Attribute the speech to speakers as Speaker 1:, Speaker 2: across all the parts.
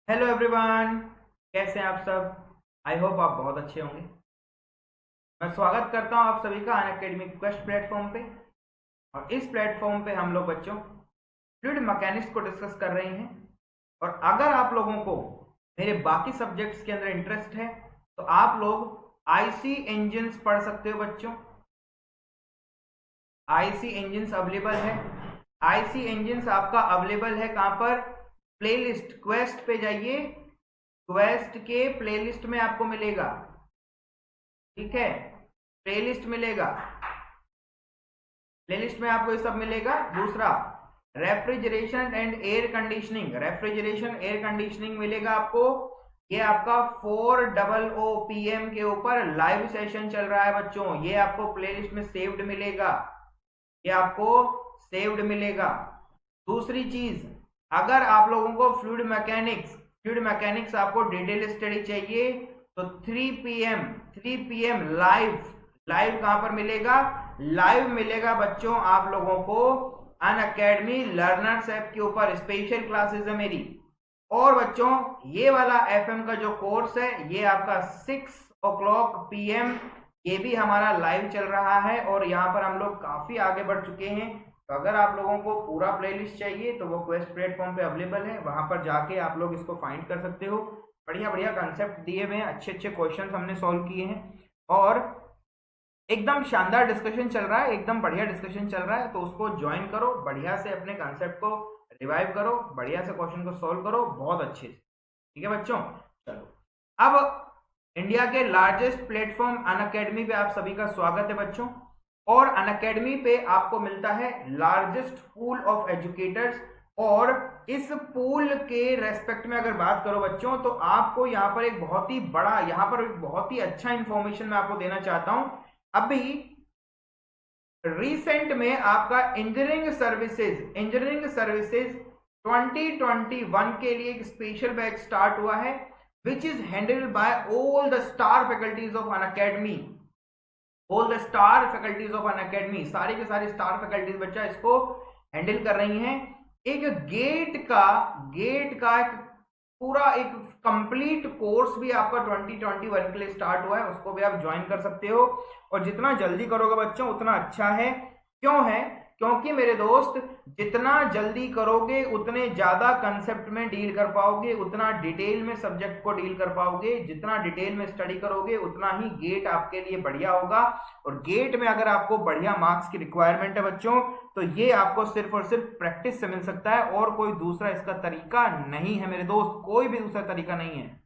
Speaker 1: Hello everyone, कैसे हैं आप सब। आई होप आप बहुत अच्छे होंगे। मैं स्वागत करता हूं आप सभी का अनअकैडमी क्वेस्ट प्लेटफॉर्म पे। और इस प्लेटफॉर्म पे हम लोग बच्चों फ्लूइड मैकेनिक्स को डिस्कस कर रहे हैं। और अगर आप लोगों को मेरे बाकी सब्जेक्ट्स के अंदर इंटरेस्ट है तो आप लोग आईसी इंजन्स पढ़ सकते हो बच्चों। आईसी इंजन्स अवेलेबल है। आईसी इंजन्स आपका अवेलेबल है कहां पर? प्लेलिस्ट क्वेस्ट पे जाइए, क्वेस्ट के प्लेलिस्ट में आपको मिलेगा। ठीक है, प्लेलिस्ट मिलेगा। प्लेलिस्ट में आपको ये सब मिलेगा। दूसरा, refrigeration and air conditioning, refrigeration air conditioning मिलेगा आपको। ये आपका 400 PM के ऊपर लाइव सेशन चल रहा है बच्चों। ये आपको प्लेलिस्ट में सेव्ड मिलेगा। ये आपको सेव्ड मिलेगा। दूसरी चीज, अगर आप लोगों को फ्लूइड मैकेनिक्स आपको डिटेल स्टडी चाहिए तो 3 PM लाइव। लाइव कहां पर मिलेगा? लाइव मिलेगा बच्चों आप लोगों को अनअकैडमी लर्नर्स ऐप के ऊपर। स्पेशल क्लासेस है मेरी। और बच्चों ये वाला एफएम का जो कोर्स है ये आपका 6 PM ये भी हमारा लाइव चल रहा है। और यहाँ पर हम लोग काफी आगे बढ़ चुके हैं। तो अगर आप लोगों को पूरा प्लेलिस्ट चाहिए तो वो क्वेस्ट प्लेटफॉर्म पे अवेलेबल है, वहां पर जाके आप लोग इसको फाइंड कर सकते हो। बढ़िया बढ़िया कंसेप्ट दिए हुए हैं, अच्छे अच्छे क्वेश्चंस हमने सॉल्व किए हैं। और एकदम शानदार डिस्कशन चल रहा है, एकदम बढ़िया डिस्कशन चल रहा है। तो उसको ज्वाइन करो, बढ़िया से अपने कंसेप्ट को रिवाइव करो, बढ़िया से क्वेश्चन को सॉल्व करो बहुत अच्छे से। ठीक है बच्चों, चलो अब इंडिया के लार्जेस्ट प्लेटफॉर्म अनअकैडमी पे आप सभी का स्वागत है बच्चों। और अनअकैडमी पे आपको मिलता है लार्जेस्ट पूल ऑफ एजुकेटर्स। और इस पूल के रेस्पेक्ट में अगर बात करो बच्चों तो आपको यहाँ पर एक बहुत ही बड़ा, यहाँ पर एक बहुत ही अच्छा इंफॉर्मेशन मैं आपको देना चाहता हूं। अभी रिसेंट में आपका इंजीनियरिंग सर्विसेज 2021 के लिए एक स्पेशल बैच स्टार्ट हुआ है which is handled by all the star faculties of an academy। all the star faculties of an academy, सारी के सारी स्टार फैकल्टीज बच्चा इसको हैंडल कर रही हैं। एक गेट का एक पूरा एक कंप्लीट कोर्स भी आपका 2021 के लिए स्टार्ट हुआ है, उसको भी आप ज्वाइन कर सकते हो। और जितना जल्दी करोगे बच्चों उतना अच्छा है। क्यों है? क्योंकि मेरे दोस्त जितना जल्दी करोगे उतने ज्यादा कंसेप्ट में डील कर पाओगे, उतना डिटेल में सब्जेक्ट को डील कर पाओगे। जितना डिटेल में स्टडी करोगे उतना ही गेट आपके लिए बढ़िया होगा। और गेट में अगर आपको बढ़िया मार्क्स की रिक्वायरमेंट है बच्चों तो ये आपको सिर्फ और सिर्फ प्रैक्टिस से मिल सकता है, और कोई दूसरा इसका तरीका नहीं है मेरे दोस्त, कोई भी दूसरा तरीका नहीं है।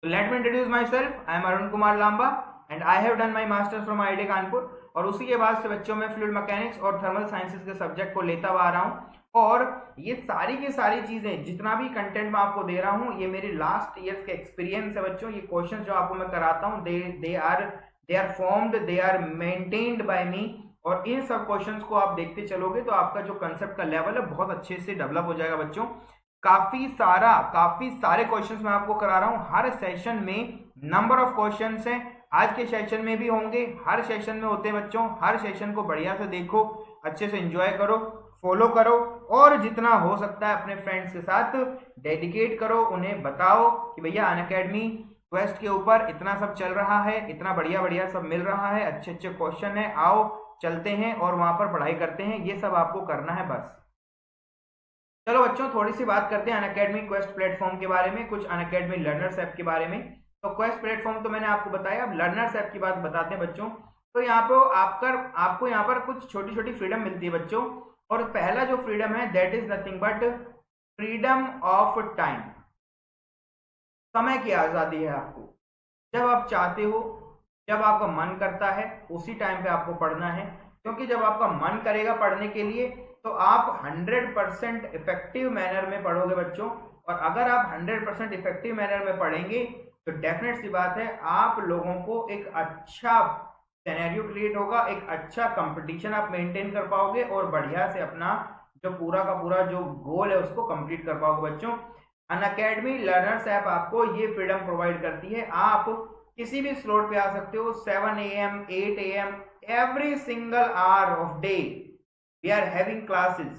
Speaker 1: Let me introduce myself, I am Arun Kumar Lamba and I have done my masters from IIT Kanpur. और उसी के बाद से बच्चों में फ्लूइड मैकेनिक्स और थर्मल साइंसेज के सब्जेक्ट को लेता हुआ आ रहा हूँ। और ये सारी की सारी चीजें, जितना भी कंटेंट मैं आपको दे रहा हूँ, ये मेरी लास्ट ईयर्स के एक्सपीरियंस है बच्चों। ये क्वेश्चन जो आपको मैं कराता हूँ they are formed, they are maintained by me. और इन सब क्वेश्चंस को आप देखते चलोगे तो आपका जो कंसेप्ट का लेवल है बहुत अच्छे से डेवलप हो जाएगा बच्चों। काफी सारे क्वेश्चंस मैं आपको करा रहा हूं। हर सेशन में नंबर ऑफ क्वेश्चंस हैं, आज के सेशन में भी होंगे, हर सेशन में होते हैं बच्चों। हर सेशन को बढ़िया से देखो, अच्छे से एंजॉय करो, फॉलो करो। और जितना हो सकता है अपने फ्रेंड्स के साथ डेडिकेट करो, उन्हें बताओ कि भैया अनअकैडमी क्वेस्ट के ऊपर इतना सब चल रहा है, इतना बढ़िया बढ़िया सब मिल रहा है, अच्छे अच्छे क्वेश्चन है, आओ चलते हैं और वहां पर पढ़ाई करते हैं। ये सब आपको करना है बस। चलो बच्चों थोड़ी सी बात करते हैं अनअकैडमी क्वेस्ट प्लेटफॉर्म के बारे में, कुछ अनअकैडमी लर्नर्स ऐप के बारे में। तो क्वेस्ट प्लेटफॉर्म तो मैंने आपको बताया, अब लर्नर्स ऐप की बात बताते हैं बच्चों। तो यहाँ पे आपको यहाँ पर कुछ छोटी छोटी फ्रीडम मिलती है बच्चों। और पहला जो फ्रीडम है that is nothing but freedom of time. समय की आजादी है आपको। जब आप चाहते हो, जब आपका मन करता है, उसी टाइम पे आपको पढ़ना है। क्योंकि जब आपका मन करेगा पढ़ने के लिए तो आप 100% इफेक्टिव मैनर में पढ़ोगे बच्चों। और अगर आप 100% इफेक्टिव मैनर में पढ़ेंगे तो डेफिनेट सी बात है आप लोगों को एक अच्छा सिनेरियो क्रिएट होगा, एक अच्छा कंपटीशन आप मेंटेन कर पाओगे और बढ़िया से अपना जो पूरा का पूरा जो गोल है उसको कंप्लीट कर पाओगे बच्चों। अनअकैडमी लर्नर्स ऐप आपको ये फ्रीडम प्रोवाइड करती है। आप किसी भी स्लॉट पे आ सकते हो, 7 AM 8 AM every single hour of day we are having classes।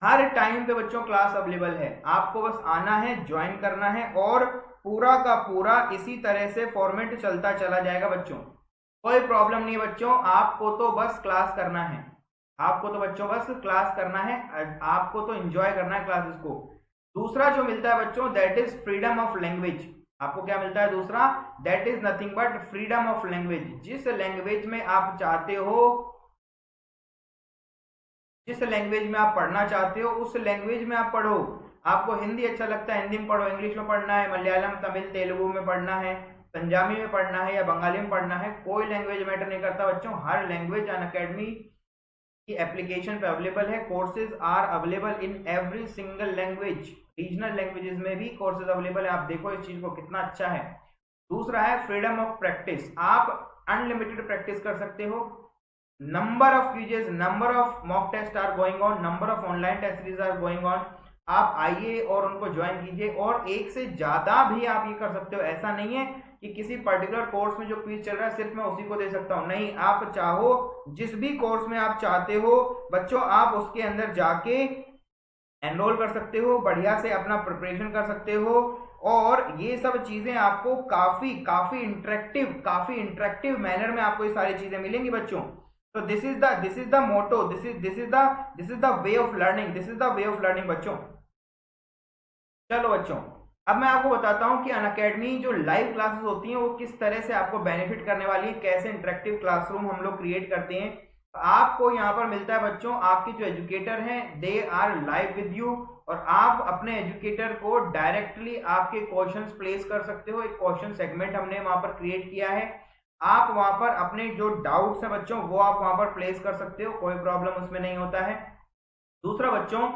Speaker 1: Her time पे बच्चों क्लास अवेलेबल है, आपको बस आना है, ज्वाइन करना है और पूरा का पूरा इसी तरह से फॉर्मेट चलता चला जाएगा बच्चों। कोई प्रॉब्लम नहीं है बच्चों, आपको तो बस क्लास करना है, आपको तो बच्चों बस क्लास करना है, आपको तो एंजॉय करना है क्लासेस को। दूसरा जो मिलता है बच्चों that is freedom of language. आपको क्या मिलता है दूसरा? That is nothing but freedom of language. जिस लैंग्वेज में आप चाहते हो, जिस लैंग्वेज में आप पढ़ना चाहते हो उस लैंग्वेज में आप पढ़ो। आपको हिंदी अच्छा लगता है, हिंदी में पढ़ो, इंग्लिश में पढ़ना है, मलयालम तमिल तेलुगु में पढ़ना है, पंजाबी में पढ़ना है या बंगाली में पढ़ना है, कोई लैंग्वेज मैटर नहीं करता बच्चों। हर लैंग्वेज अनअकैडमी की एप्लीकेशन पे अवेलेबल है। Courses are available in every single language. Regional languages में भी कोर्सेज अवेलेबल है। आप देखो इस चीज को कितना अच्छा है। दूसरा है फ्रीडम ऑफ प्रैक्टिस। आप अनलिमिटेड प्रैक्टिस कर सकते हो। Number of quizzes, number of mock test are going on, number of online test series are going on. आप आइए और उनको ज्वाइन कीजिए और एक से ज्यादा भी आप ये कर सकते हो। ऐसा नहीं है कि किसी पर्टिकुलर कोर्स में जो क्विज चल रहा है सिर्फ मैं उसी को दे सकता हूं, नहीं, आप चाहो जिस भी कोर्स में आप चाहते हो बच्चों आप उसके अंदर जाके एनरोल कर सकते हो, बढ़िया से अपना प्रिपरेशन कर सकते हो और ये सब चीजें आपको काफी इंटरेक्टिव मैनर में आपको ये सारी चीजें मिलेंगी बच्चों। तो this is the motto, this is the way of learning, this is the way of learning बच्चों। चलो बच्चों, अब मैं आपको बताता हूं कि अनअकैडमी जो लाइव क्लासेस होती हैं वो किस तरह से आपको बेनिफिट करने वाली है, कैसे इंटरेक्टिव क्लासरूम हम लोग क्रिएट करते हैं। आपको यहाँ पर मिलता है बच्चों, आपके जो एजुकेटर हैं they are live with you और आप अपने एजुकेटर को डायरेक्टली आपके क्वेश्चंस प्लेस कर सकते हो। एक क्वेश्चन सेगमेंट हमने वहां पर क्रिएट किया है। आप वहां पर अपने जो डाउट्स हैं बच्चों वो आप वहां पर प्लेस कर सकते हो, कोई प्रॉब्लम उसमें नहीं होता है। दूसरा बच्चों,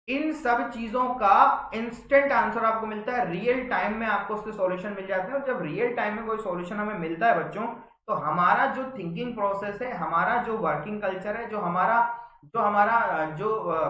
Speaker 1: इन सब चीजों का इंस्टेंट आंसर आपको मिलता है, रियल टाइम में आपको उसके सॉल्यूशन मिल जाते हैं। और जब रियल टाइम में कोई सॉल्यूशन हमें मिलता है बच्चों तो हमारा जो थिंकिंग प्रोसेस है, हमारा जो वर्किंग कल्चर है, जो हमारा जो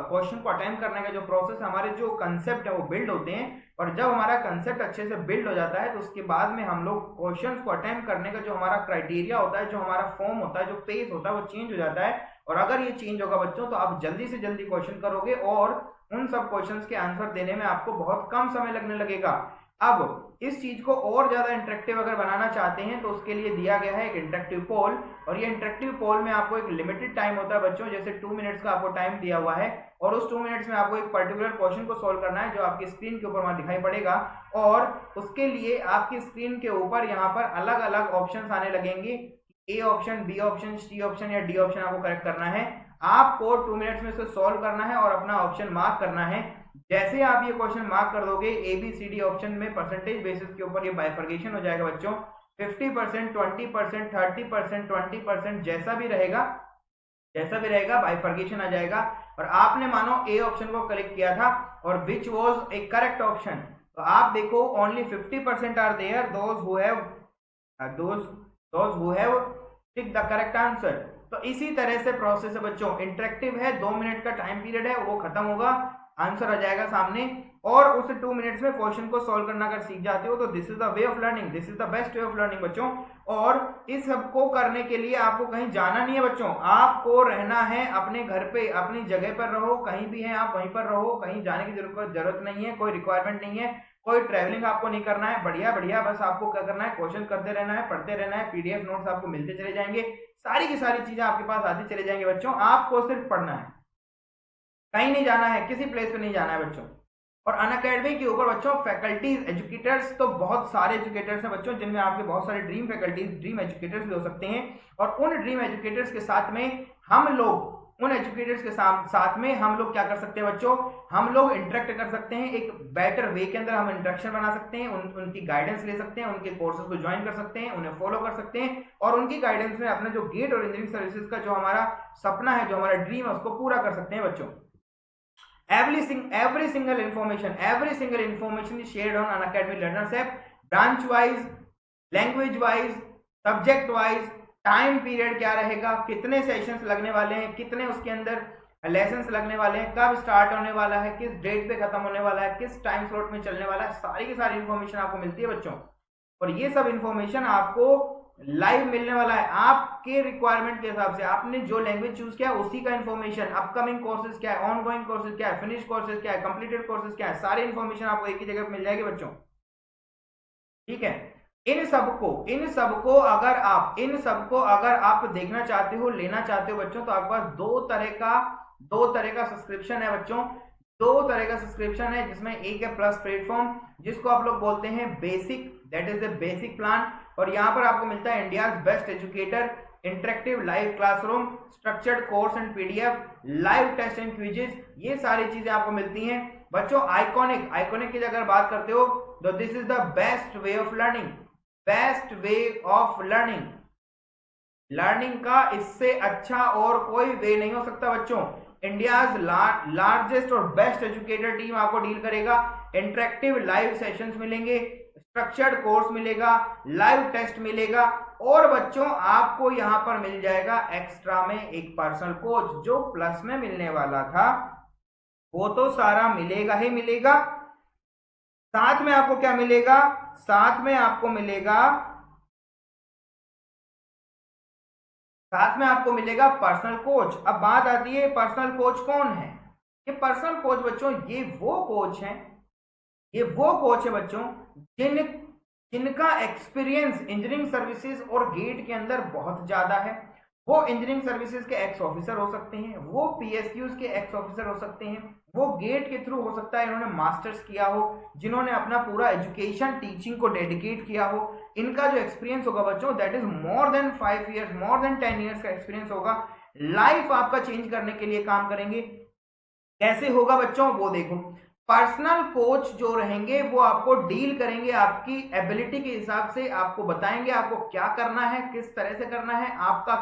Speaker 1: क्वेश्चन को अटेम्प्ट करने का जो प्रोसेस, हमारे जो कंसेप्ट है वो बिल्ड होते हैं। और जब हमारा कंसेप्ट अच्छे से बिल्ड हो जाता है तो उसके बाद में हम लोग क्वेश्चंस को अटेम्प्ट करने का जो हमारा क्राइटेरिया होता है, जो हमारा फॉर्म होता है, जो पेस होता है वो चेंज हो जाता है। और अगर ये चेंज होगा बच्चों तो आप जल्दी से जल्दी क्वेश्चन करोगे और उन सब क्वेश्चंस के आंसर देने में आपको बहुत कम समय लगने लगेगा। अब इस चीज को और ज्यादा इंटरेक्टिव अगर बनाना चाहते हैं तो उसके लिए दिया गया है एक इंटरेक्टिव पोल। और ये इंटरेक्टिव पोल में आपको एक लिमिटेड टाइम होता है बच्चों, जैसे 2 मिनट्स का आपको टाइम दिया हुआ है और उस 2 मिनट्स में आपको एक पर्टिकुलर क्वेश्चन को सोल्व करना है जो आपकी स्क्रीन के ऊपर वहां दिखाई पड़ेगा। और उसके लिए आपकी स्क्रीन के ऊपर यहाँ पर अलग अलग ऑप्शन आने लगेंगे, A option, B option, C option या डी ऑप्शन आपको करेक्ट करना है। आपको 2 मिनट्स में से सॉल्व करना है और अपना ऑप्शन मार्क करना है। जैसे आप ये क्वेश्चन मार्क कर दोगे A B C D option में परसेंटेज बेसिस के ऊपर ये बाइफर्केशन हो जाएगा बच्चों। 50%, 20%, 30%, 20% जैसा भी रहेगा बाइफर्केशन आ जाएगा। और आपने मानो ए ऑप्शन को क्लिक किया था और which was a correct option, तो आप देखो only 50% are there those who have tick the correct answer. तो इसी तरह से प्रोसेस है बच्चों, इंटरेक्टिव है, 2 मिनट का टाइम पीरियड है, वो खत्म होगा, आंसर आ जाएगा सामने और उस 2 मिनट्स में क्वेश्चन को सॉल्व करना अगर सीख जाते हो तो this is the way of learning, this is the best way of learning बच्चों। और इस सबको करने के लिए आपको कहीं जाना नहीं है बच्चों, आपको रहना है अपने घर पे, अपनी जगह पर रहो, कहीं भी है आप वहीं पर रहो, कहीं जाने की जरूरत नहीं है, कोई रिक्वायरमेंट नहीं है, कोई ट्रैवलिंग आपको नहीं करना है। बढ़िया बस आपको क्या करना है, क्वेश्चन करते रहना है, पढ़ते रहना है, पीडीएफ नोट्स आपको मिलते चले जाएंगे, सारी की सारी चीजें आपके पास आती चले जाएंगे बच्चों। आपको सिर्फ पढ़ना है, कहीं नहीं जाना है, किसी प्लेस पे नहीं जाना है बच्चों। और अनअकैडमी के ऊपर बच्चों फैकल्टीज, एजुकेटर्स तो बहुत सारे एजुकेटर्स हैं बच्चों, जिनमें आपके बहुत सारे ड्रीम फैकल्टीज, ड्रीम एजुकेटर्स भी हो सकते हैं। और उन ड्रीम एजुकेटर्स के साथ में हम लोग क्या कर सकते हैं बच्चों, हम लोग इंटरेक्ट कर सकते हैं, एक बेटर वे के अंदर हम इंटरेक्शन बना सकते हैं, उनकी गाइडेंस ले सकते हैं, उनके कोर्सेज को ज्वाइन कर सकते हैं, उन्हें फॉलो कर सकते हैं और उनकी गाइडेंस में अपना जो गेट और इंजीनियरिंग सर्विसेज का जो हमारा सपना है, जो हमारा ड्रीम है, उसको पूरा कर सकते हैं बच्चों। Every single information is shared on Unacademy Learners app, branch wise, language wise, subject wise, time period क्या रहेगा, कितने सेशंस लगने वाले हैं, कितने उसके अंदर लेसन्स लगने वाले हैं, कब स्टार्ट होने वाला है, किस डेट पे खत्म होने वाला है, किस टाइम स्लॉट में चलने वाला है, सारी की सारी इंफॉर्मेशन आपको मिलती है बच्चों। और ये सब इंफॉर्मेशन आपको लाइव मिलने वाला है आपके रिक्वायरमेंट के हिसाब से। आपने जो लैंग्वेज चूज किया उसी का इन्फॉर्मेशन, अपकमिंग कोर्सेज क्या है, ऑन गोइंग कोर्सेज क्या है, फिनिश कोर्सेज क्या है, कंप्लीटेड कोर्सेज क्या है, सारी इन्फॉर्मेशन आपको एक ही जगह मिल जाएगी बच्चों। ठीक है, इन सबको अगर आप देखना चाहते हो, लेना चाहते हो बच्चों, तो आपके पास दो तरह का सब्सक्रिप्शन है बच्चों। दो तरह का सब्सक्रिप्शन है, जिसमें एक है प्लस प्लेटफॉर्म, जिसको आप लोग बोलते हैं basic, that is the basic plan. और यहाँ पर आपको मिलता है India best educator, interactive live classroom, structured course and PDF, live test and quizzes, ये सारी चीजें आपको मिलती हैं बच्चों। आइकॉनिक की अगर बात करते हो तो this is the best way of learning, best way of learning का इससे अच्छा और कोई वे नहीं हो सकता बच्चों। इंडियाज लार्जेस्ट और बेस्ट एजुकेटर टीम आपको डील करेगा। इंटरेक्टिव लाइव सेशंस मिलेंगे, स्ट्रक्चर्ड कोर्स मिलेगा, लाइव टेस्ट मिलेगा, और बच्चों आपको यहां पर मिल जाएगा एक्स्ट्रा में एक पर्सनल कोच। जो प्लस में मिलने वाला था वो तो सारा मिलेगा ही मिलेगा, साथ में आपको क्या मिलेगा, साथ में आपको मिलेगा पर्सनल कोच। अब बात आती है पर्सनल कोच कौन है। ये पर्सनल कोच बच्चों ये वो कोच है बच्चों जिनका एक्सपीरियंस इंजीनियरिंग सर्विसेज और गेट के अंदर बहुत ज्यादा है। वो इंजीनियरिंग सर्विसेज के एक्स ऑफिसर हो सकते हैं, वो पीएसयूज के एक्स ऑफिसर हो सकते हैं, वो गेट के थ्रू हो सकता है इन्होंने मास्टर्स किया हो, जिन्होंने अपना पूरा एजुकेशन टीचिंग को डेडिकेट किया हो। इनका जो एक्सपीरियंस होगा बच्चों that is more than 5 years, more than 10 years का एक्सपीरियंस होगा। लाइफ आपका चेंज करने के लिए काम करेंगे। कैसे होगा बच्चों वो देखो, पर्सनल कोच जो रहेंगे वो आपको डील करेंगे आपकी एबिलिटी के हिसाब से, आपको बताएंगे आपको क्या करना है, किस तरह से करना है, आपका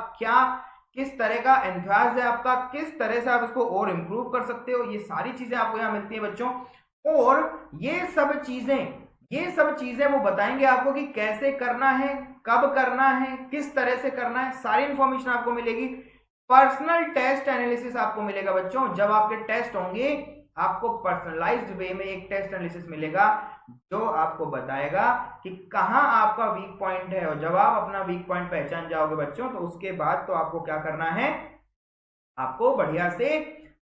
Speaker 1: किस तरह का एंथुसियाज्म है, आपका किस तरह से आप इसको और इंप्रूव कर सकते हो। ये सारी चीजें आपको यहाँ मिलती है बच्चों। और ये सब चीजें वो बताएंगे आपको कि कैसे करना है, कब करना है, किस तरह से करना है, सारी इंफॉर्मेशन आपको मिलेगी। पर्सनल टेस्ट एनालिसिस आपको मिलेगा बच्चों। जब आपके टेस्ट होंगे आपको पर्सनलाइज्ड वे में एक टेस्ट एनालिसिस मिलेगा जो आपको बताएगा कि कहां आपका वीक पॉइंट है। और जब आप अपना वीक पॉइंट पहचान जाओगे बच्चों तो उसके बाद तो आपको क्या करना है, आपको बढ़िया से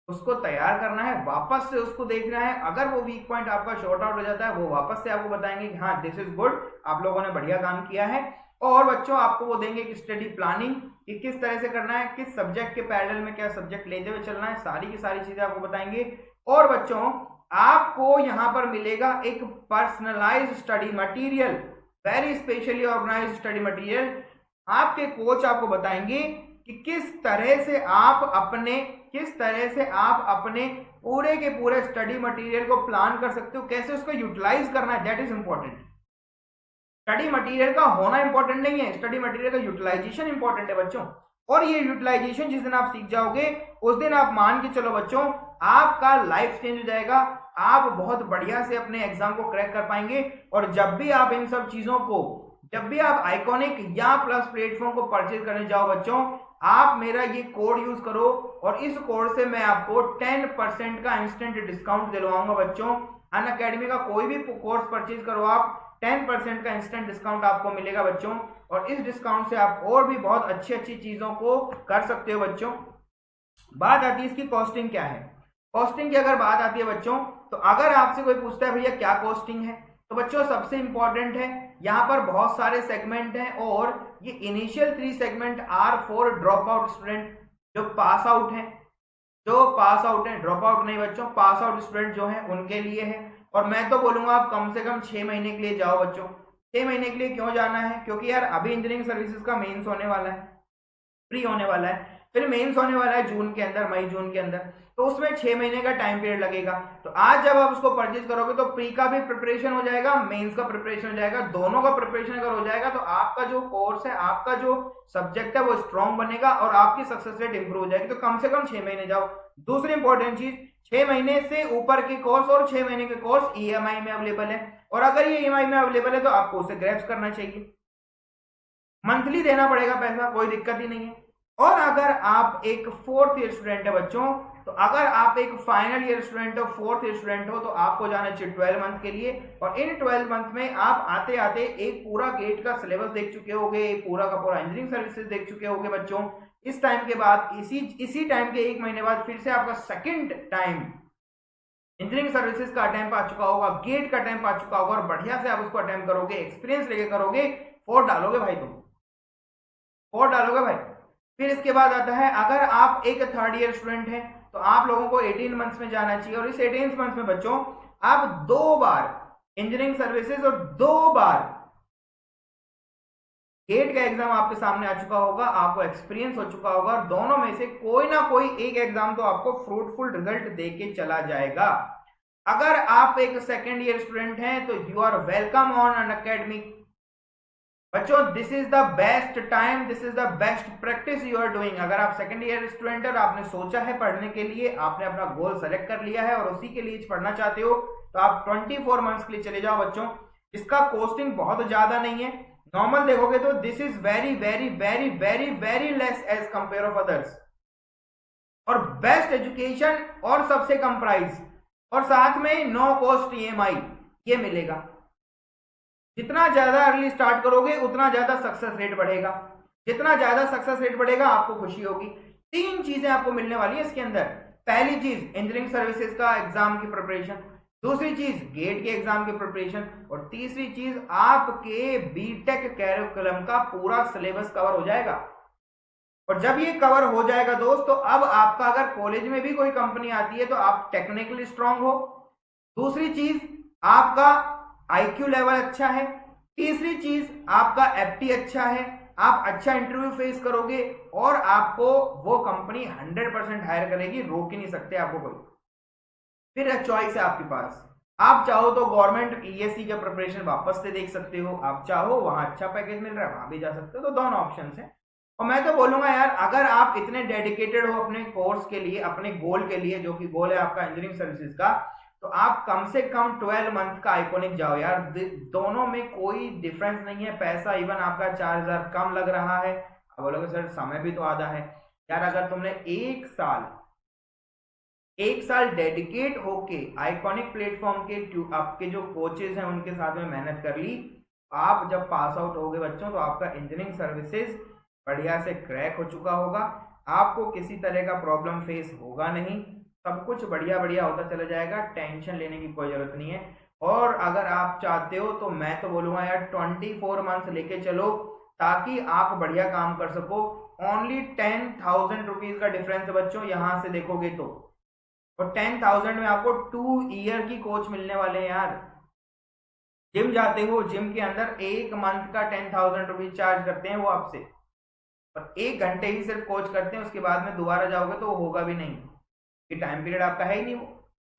Speaker 1: उसको तैयार करना है, वापस से उसको देखना है। अगर वो वीक पॉइंट आपका शॉर्ट आउट हो जाता है वो वापस से आपको बताएंगे कि हाँ दिस इज गुड, आप लोगों ने बढ़िया काम किया है। और बच्चों आपको वो देंगे कि स्टडी प्लानिंग कि किस तरह से करना है, किस सब्जेक्ट के पैरेलल में क्या सब्जेक्ट लेते हुए चलना है, सारी की सारी चीजें आपको बताएंगे। और बच्चों आपको यहां पर मिलेगा एक personalised study material, very specially organised study material. आपके कोच आपको बताएंगे कि किस तरह से आप अपने पूरे के पूरे स्टडी मटेरियल को प्लान कर सकते हो, कैसे उसको यूटिलाइज करना है, that is important. Study material का होना इंपॉर्टेंट नहीं है, स्टडी मटेरियल का यूटिलाइजेशन इंपॉर्टेंट है बच्चों। और ये यूटिलाइजेशन जिस दिन आप सीख जाओगे उस दिन आप मान के चलो बच्चों आपका लाइफ चेंज हो जाएगा, आप बहुत बढ़िया से अपने एग्जाम को क्रैक कर पाएंगे। और जब भी आप इन सब चीजों को, जब भी आप आइकॉनिक या प्लस प्लेटफॉर्म को परचेज करने जाओ बच्चों, आप मेरा ये कोड यूज करो और इस कोड से मैं आपको 10% का इंस्टेंट डिस्काउंट दिलवाऊंगा बच्चों। अनअकैडमी का कोई भी कोर्स परचेज करो आप 10% का इंस्टेंट डिस्काउंट आपको मिलेगा बच्चों। और इस डिस्काउंट से आप और भी बहुत अच्छी अच्छी चीजों को कर सकते हो बच्चों। बात आती है इसकी कॉस्टिंग क्या है। कॉस्टिंग की अगर बात आती है बच्चों तो अगर आपसे कोई पूछता है भैया क्या कॉस्टिंग है, तो बच्चों सबसे इंपॉर्टेंट है यहाँ पर बहुत सारे सेगमेंट हैं और ये initial 3 segment are for drop out student, जो पास आउट हैं, ड्रॉप आउट नहीं बच्चों, पास आउट स्टूडेंट जो हैं उनके लिए है। और मैं तो बोलूंगा आप कम से कम 6 महीने के लिए जाओ बच्चों। 6 महीने के लिए क्यों जाना है, क्योंकि यार अभी इंजीनियरिंग सर्विसेज का मेंस होने वाला है, प्री होने वाला है, फिर मेंस होने वाला है जून के अंदर, मई जून के अंदर, तो उसमें 6 महीने का टाइम पीरियड लगेगा। तो आज जब आप उसको परचेज करोगे तो प्री का भी प्रिपरेशन हो जाएगा, मेंस का प्रिपरेशन हो जाएगा, दोनों का प्रिपरेशन अगर हो जाएगा तो आपका जो कोर्स है, आपका जो सब्जेक्ट है वो स्ट्रॉन्ग बनेगा और आपकी सक्सेस रेट इंप्रूव हो जाएगी। तो कम से कम 6 महीने जाओ। दूसरी इंपॉर्टेंट चीज, 6 महीने से ऊपर के कोर्स और 6 महीने के कोर्स ईएमआई में अवेलेबल है, और अगर ये ईएमआई में अवेलेबल है तो आपको उसे ग्रैब करना चाहिए। मंथली देना पड़ेगा पैसा, कोई दिक्कत ही नहीं है। और अगर आप एक 4th ईयर स्टूडेंट है बच्चों, तो तो अगर आप एक फाइनल ईयर स्टूडेंट हो, फोर्थ ईयर स्टूडेंट हो, तो आपको जाना चाहिए 12 मंथ के लिए। और इन 12 मंथ में आप आते आते एक पूरा गेट का सिलेबस देख चुके होगे, पूरा का पूरा इंजीनियरिंग सर्विसेज देख चुके होगे बच्चों। इस टाइम के बाद इसी टाइम के 1 महीने बाद फिर से आपका सेकंड टाइम इंजीनियरिंग सर्विसेज का अटेम्प्ट आ चुका होगा, गेट का अटेम्प्ट आ चुका होगा, और बढ़िया से आप उसको अटेम्प्ट करोगे, एक्सपीरियंस लेके करोगे, 4 डालोगे भाई, तुम 4 डालोगे भाई। फिर इसके बाद आता है, अगर आप एक थर्ड ईयर स्टूडेंट हैं तो आप लोगों को 18 मंथ्स में जाना चाहिए। और इस 18 मंथ्स में बच्चों आप 2 बार इंजीनियरिंग सर्विसेज और 2 बार गेट का एग्जाम आपके सामने आ चुका होगा, आपको एक्सपीरियंस हो चुका होगा, और दोनों में से कोई ना कोई एक एग्जाम तो आपको फ्रूटफुल रिजल्ट देके चला जाएगा। अगर आप एक सेकेंड ईयर स्टूडेंट हैं तो you are welcome on Unacademy बच्चों। This is the best time, this is the best practice you are doing. अगर आप सेकंड ईयर स्टूडेंट है और आपने सोचा है पढ़ने के लिए, आपने अपना गोल सेलेक्ट कर लिया है और उसी के लिए पढ़ना चाहते हो, तो आप 24 मंथ्स के लिए चले जाओ बच्चों। इसका कॉस्टिंग बहुत ज्यादा नहीं है, नॉर्मल देखोगे तो this is very very very very very less as compare of others. और बेस्ट एजुकेशन और सबसे कम प्राइस, और साथ में नो कॉस्ट EMI ये मिलेगा। जितना ज्यादा अर्ली स्टार्ट करोगे उतना ज्यादा सक्सेस रेट बढ़ेगा, जितना ज्यादा सक्सेस रेट बढ़ेगा आपको खुशी होगी। 3 चीजें आपको मिलने वाली है इसके अंदर। पहली चीज इंजीनियरिंग सर्विसेज का एग्जाम की प्रिपरेशन, दूसरी चीज गेट के एग्जाम की प्रिपरेशन, और तीसरी चीज आपके बीटेक कैरिकुलम का पूरा सिलेबस कवर हो जाएगा। और जब ये कवर हो जाएगा दोस्त, तो अब आपका अगर कॉलेज में भी कोई कंपनी आती है तो आप टेक्निकली स्ट्रांग हो। दूसरी चीज आपका IQ लेवल अच्छा है। तीसरी चीज आपका FT अच्छा है, आप अच्छा इंटरव्यू फेस करोगे और आपको वो कंपनी 100% हायर करेगी, रोक ही नहीं सकते आपको कोई। फिर चॉइस है आपके पास, आप चाहो तो गवर्नमेंट ESE का प्रिपरेशन वापस से देख सकते हो, आप चाहो वहां अच्छा पैकेज मिल रहा है वहां भी जा सकते हो, तो दोनों ऑप्शन है। और मैं तो बोलूंगा यार, अगर आप इतने डेडिकेटेड हो अपने कोर्स के लिए, अपने गोल के लिए, जो कि गोल है आपका इंजीनियरिंग सर्विसेज का, तो आप कम से कम 12 मंथ का आइकॉनिक जाओ यार। दोनों में कोई डिफरेंस नहीं है। पैसा इवन आपका 4000 कम लग रहा है। अब बोलोगे सर समय भी तो आधा है यार। अगर तुमने एक साल डेडिकेट होके आइकॉनिक प्लेटफॉर्म के आपके जो कोचेस हैं उनके साथ में मेहनत कर ली, आप जब पास आउट होगे बच्चों, तो आपका इंजीनियरिंग सर्विसेज बढ़िया से क्रैक हो चुका होगा, आपको किसी तरह का प्रॉब्लम फेस होगा नहीं, सब कुछ बढ़िया बढ़िया होता चला जाएगा, टेंशन लेने की कोई जरूरत नहीं है। और अगर आप चाहते हो तो मैं तो बोलूंगा यार 24 मंथ्स लेके चलो, ताकि आप बढ़िया काम कर सको। ओनली 10,000 रुपीज का डिफरेंस है बच्चों यहां से देखोगे तो, और 10,000 में आपको 2 ईयर की कोच मिलने वाले हैं यार। जिम जाते हो, जिम के अंदर 1 मंथ का 10,000 रुपीज चार्ज करते हैं वो आपसे, और 1 घंटे ही सिर्फ कोच करते हैं, उसके बाद में दोबारा जाओगे तो वो होगा भी नहीं, कि टाइम पीरियड आपका है ही नहीं, वो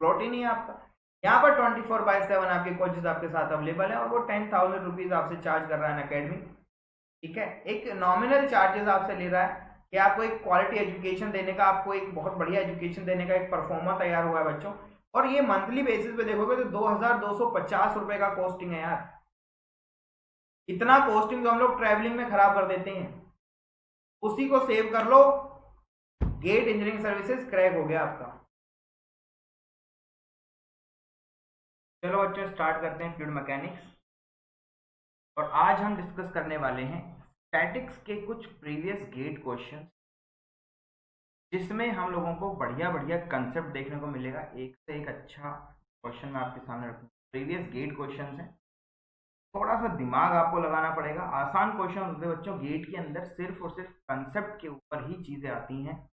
Speaker 1: प्लॉट ही नहीं है आपका। यहाँ पर 24/7 आपके कोचेस आपके साथ अवेलेबल है, और वो 10,000 रुपीज आपसे चार्ज कर रहा है अकेडमी। ठीक है, एक नॉमिनल चार्जेस आपसे ले रहा है कि आपको एक क्वालिटी एजुकेशन देने का, आपको एक बहुत बढ़िया एजुकेशन देने का एक परफॉर्मर तैयार हुआ है बच्चों। और ये मंथली बेसिस पे देखोगे तो 2250 रुपए का कॉस्टिंग है यार। इतना कॉस्टिंग तो हम लोग ट्रैवलिंग में खराब कर देते हैं, उसी को सेव कर लो, गेट इंजीनियरिंग सर्विसेज क्रैक हो गया आपका। चलो बच्चों स्टार्ट करते हैं फ्लूइड मैकेनिक्स। और आज हम डिस्कस करने वाले हैं स्टैटिक्स के कुछ प्रीवियस गेट क्वेश्चन, जिसमें हम लोगों को बढ़िया बढ़िया कंसेप्ट देखने को मिलेगा। एक से एक अच्छा क्वेश्चन मैं आपके सामने रखूँ। प्रीवियस गेट क्वेश्चन है, थोड़ा सा दिमाग आपको लगाना पड़ेगा। आसान क्वेश्चन होते हैं बच्चों, गेट के अंदर सिर्फ और सिर्फ कंसेप्ट के ऊपर ही चीजें आती हैं,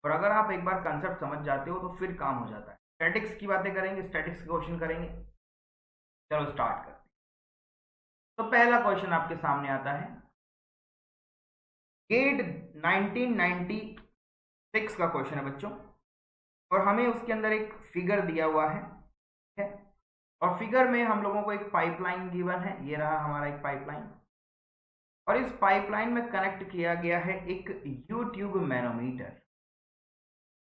Speaker 1: और अगर आप एक बार कंसेप्ट समझ जाते हो तो फिर काम हो जाता है। स्टैटिक्स की बातें करेंगे, स्टैटिक्स के क्वेश्चन करेंगे। चलो स्टार्ट करते हैं। तो पहला क्वेश्चन आपके सामने आता है, गेट 1996 का क्वेश्चन है बच्चों, और हमें उसके अंदर एक फिगर दिया हुआ है, ठीक है। और फिगर में हम लोगों को एक पाइपलाइन गिवन है, ये रहा हमारा एक पाइपलाइन, और इस पाइपलाइन में कनेक्ट किया गया है एक यूट्यूब मैनोमीटर।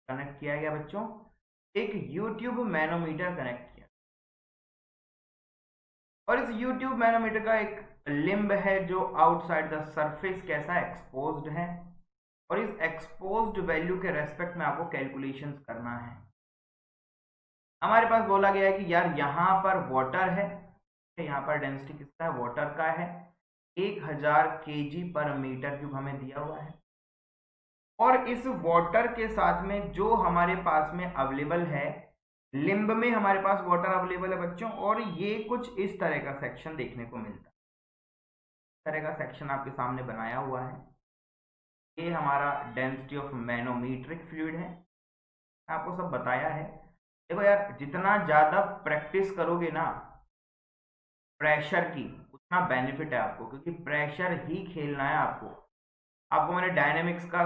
Speaker 1: कनेक्ट किया गया बच्चों, एक यूट्यूब मैनोमीटर कनेक्ट किया, और इस यूट्यूब मैनोमीटर का एक लिम्ब है जो आउटसाइड द सरफेस कैसा एक्सपोज्ड है, और इस एक्सपोज्ड वैल्यू के रेस्पेक्ट में आपको कैलकुलेशंस करना है। हमारे पास बोला गया है कि यार यहाँ पर वाटर है, यहाँ पर डेंसिटी किसका है, वाटर का है, 1000 kg पर मीटर क्यूब हमें दिया हुआ है। और इस वाटर के साथ में जो हमारे पास में अवेलेबल है, लिम्ब में हमारे पास वाटर अवेलेबल है बच्चों, और ये कुछ इस तरह का सेक्शन देखने को मिलता है। इस तरह का सेक्शन आपके सामने बनाया हुआ है। ये हमारा डेंसिटी ऑफ मैनोमीट्रिक फ्लूइड है, आपको सब बताया है। देखो यार, जितना ज़्यादा प्रैक्टिस करोगे ना प्रेशर की, उतना बेनिफिट है आपको, क्योंकि प्रेशर ही खेलना है आपको। आपको मैंने डायनेमिक्स का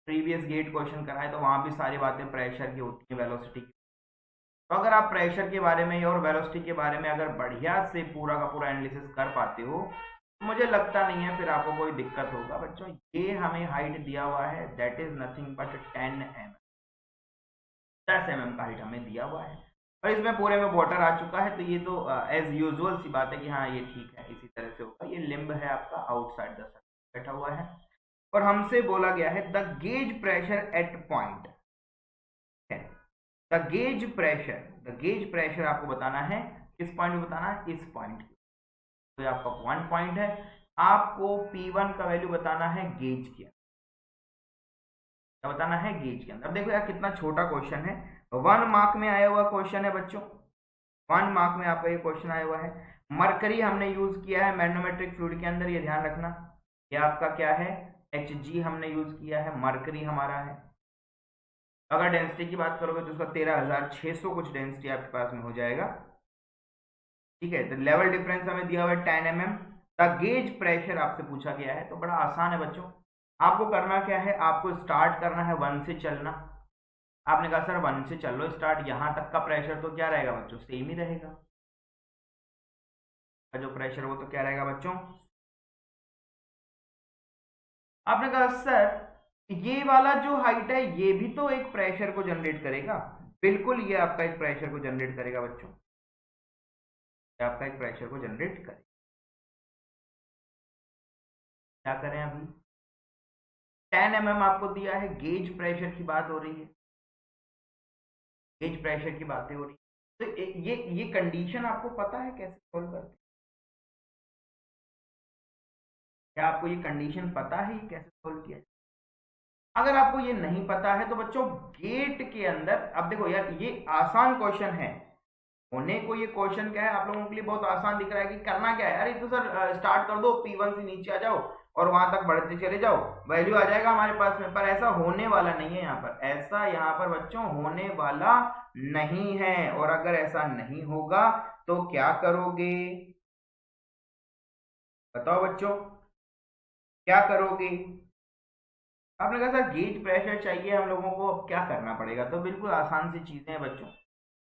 Speaker 1: प्रीवियस गेट क्वेश्चन कराया, तो वहाँ भी सारी बातें प्रेशर की होती हैं, वेलोसिटी की। तो अगर आप प्रेशर के बारे में और वेलोसिटी के बारे में अगर बढ़िया से पूरा का पूरा एनालिसिस कर पाते हो, तो मुझे लगता नहीं है फिर आपको कोई दिक्कत होगा बच्चों। ये हमें हाइट दिया हुआ है, that is nothing but 10 mm, 10 mm का हाइट हमें दिया हुआ है, और इसमें पूरे में वाटर आ चुका है। तो ये तो एज यूजुअल सी बात है कि हाँ ये ठीक है, इसी तरह से होगा। ये लिम्ब है आपका आउटसाइड द सर्कल बैठा हुआ है, और हमसे बोला गया है the gauge pressure at point है। द गेज प्रेशर आपको बताना है, किस पॉइंट में बताना है, इस पॉइंट। तो ये आपका 1 पॉइंट है। आपको P1 का वैल्यू बताना है गेज के अंदर, क्या बताना है, गेज के अंदर। अब देखो यार कितना छोटा क्वेश्चन है, 1 मार्क में आया हुआ क्वेश्चन है बच्चों, 1 मार्क में आपका ये क्वेश्चन आया हुआ है। मरकरी हमने यूज किया है मैनोमेट्रिक फ्लूइड के अंदर, ये ध्यान रखना। ये आपका क्या है, Hg हमने यूज किया है, मरकरी हमारा है। अगर डेंसिटी की बात करोगे तो उसका 13600 कुछ डेंसिटी आपके पास में हो जाएगा, ठीक है। तो लेवल डिफरेंस हमें दिया हुआ है 10 mm। द गेज प्रेशर आपसे पूछा गया है, तो बड़ा आसान है बच्चों। आपको करना क्या है, आपको स्टार्ट करना है 1 से चलना। आपने कहा सर 1 से चल लो स्टार्ट, यहां तक का प्रेशर तो क्या रहेगा बच्चों, सेम ही रहेगा। जो प्रेशर वो तो क्या रहेगा बच्चों। आपने कहा सर ये वाला जो हाइट है ये भी तो एक प्रेशर को जनरेट करेगा। बिल्कुल, ये आपका एक प्रेशर को जनरेट करेगा बच्चों, आपका एक प्रेशर को जनरेट करेगा। क्या करें अभी, 10 mm आपको दिया है, गेज प्रेशर की बात हो रही है, गेज प्रेशर की बातें हो रही है। तो ये कंडीशन आपको पता है कैसे सॉल्व करते हैं, क्या आपको ये कंडीशन पता है ये कैसे सॉल्व किया। अगर आपको ये नहीं पता है तो बच्चों गेट के अंदर, अब देखो यार ये आसान क्वेश्चन है, होने को ये क्वेश्चन क्या है आप लोगों के लिए बहुत आसान दिख रहा है कि करना क्या है। अरे तो सर स्टार्ट कर दो, P1 से नीचे आ जाओ और वहां तक बढ़ते चले जाओ, वैल्यू आ जाएगा हमारे पास में। पर ऐसा होने वाला नहीं है यहाँ पर, ऐसा यहाँ पर बच्चों होने वाला नहीं है। और अगर ऐसा नहीं होगा तो क्या करोगे, बताओ बच्चों क्या करोगे। आपने कहा सर गेज प्रेशर चाहिए हम लोगों को, अब क्या करना पड़ेगा। तो बिल्कुल आसान सी चीजें हैं बच्चों।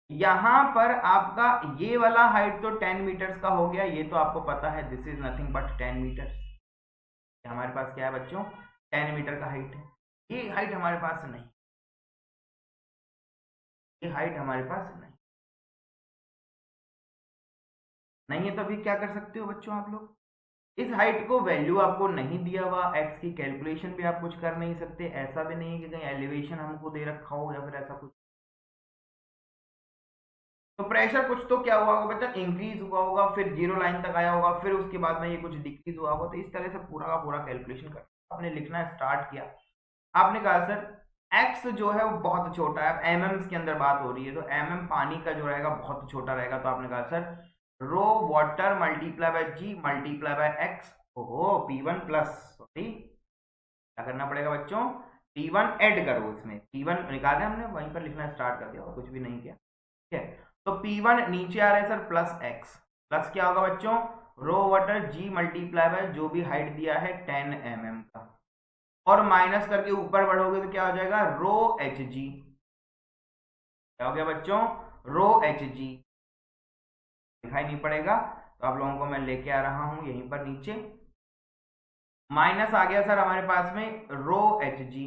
Speaker 1: यहां पर आपका ये वाला हाइट तो 10 मीटर्स का हो गया, ये तो आपको पता है, this is nothing but 10 metres. हमारे पास क्या है बच्चों, 10 मीटर का हाइट है। ये हाइट हमारे पास नहीं, ये हाइट हमारे पास नहीं है। तो अभी क्या कर सकते हो बच्चों आप लोग, इस हाइट को वैल्यू आपको नहीं दिया हुआ, एक्स की कैलकुलेशन भी आप कुछ कर नहीं सकते। ऐसा भी नहीं है कि कहीं एलिवेशन हमको दे रखा हो या फिर ऐसा कुछ। तो प्रेशर कुछ तो क्या हुआ होगा बच्चा, इंक्रीज हुआ होगा, फिर 0 लाइन तक आया होगा, फिर उसके बाद में ये कुछ डिक्रीज हुआ होगा। तो इस तरह से पूरा का पूरा कैलकुलेशन कर आपने लिखना स्टार्ट किया। आपने कहा सर एक्स जो है वो बहुत छोटा है, एमएम के अंदर बात हो रही है, तो एमएम पानी का जो रहेगा बहुत छोटा रहेगा। तो आपने कहा sir rho water multiply by ji multiply by x. ओहो P1 प्लस, सॉरी क्या करना पड़ेगा बच्चों, P1 ऐड करो, इसमें P1 निकाल दिया हमने, वहीं पर लिखना स्टार्ट कर दिया और कुछ भी नहीं किया, ठीक है। तो P1 नीचे आ रहा है सर प्लस एक्स, प्लस क्या होगा बच्चों, रो वाटर जी मल्टीप्लाई बाय जो भी हाइट दिया है 10 mm का, और माइनस करके ऊपर बढ़ोगे तो क्या हो जाएगा, रो एच जी। क्या हो गया बच्चों, रो एच जी, दिखाई नहीं पड़ेगा तो आप लोगों को मैं लेके आ रहा हूं यहीं पर नीचे। माइनस आ गया सर हमारे पास में rho H G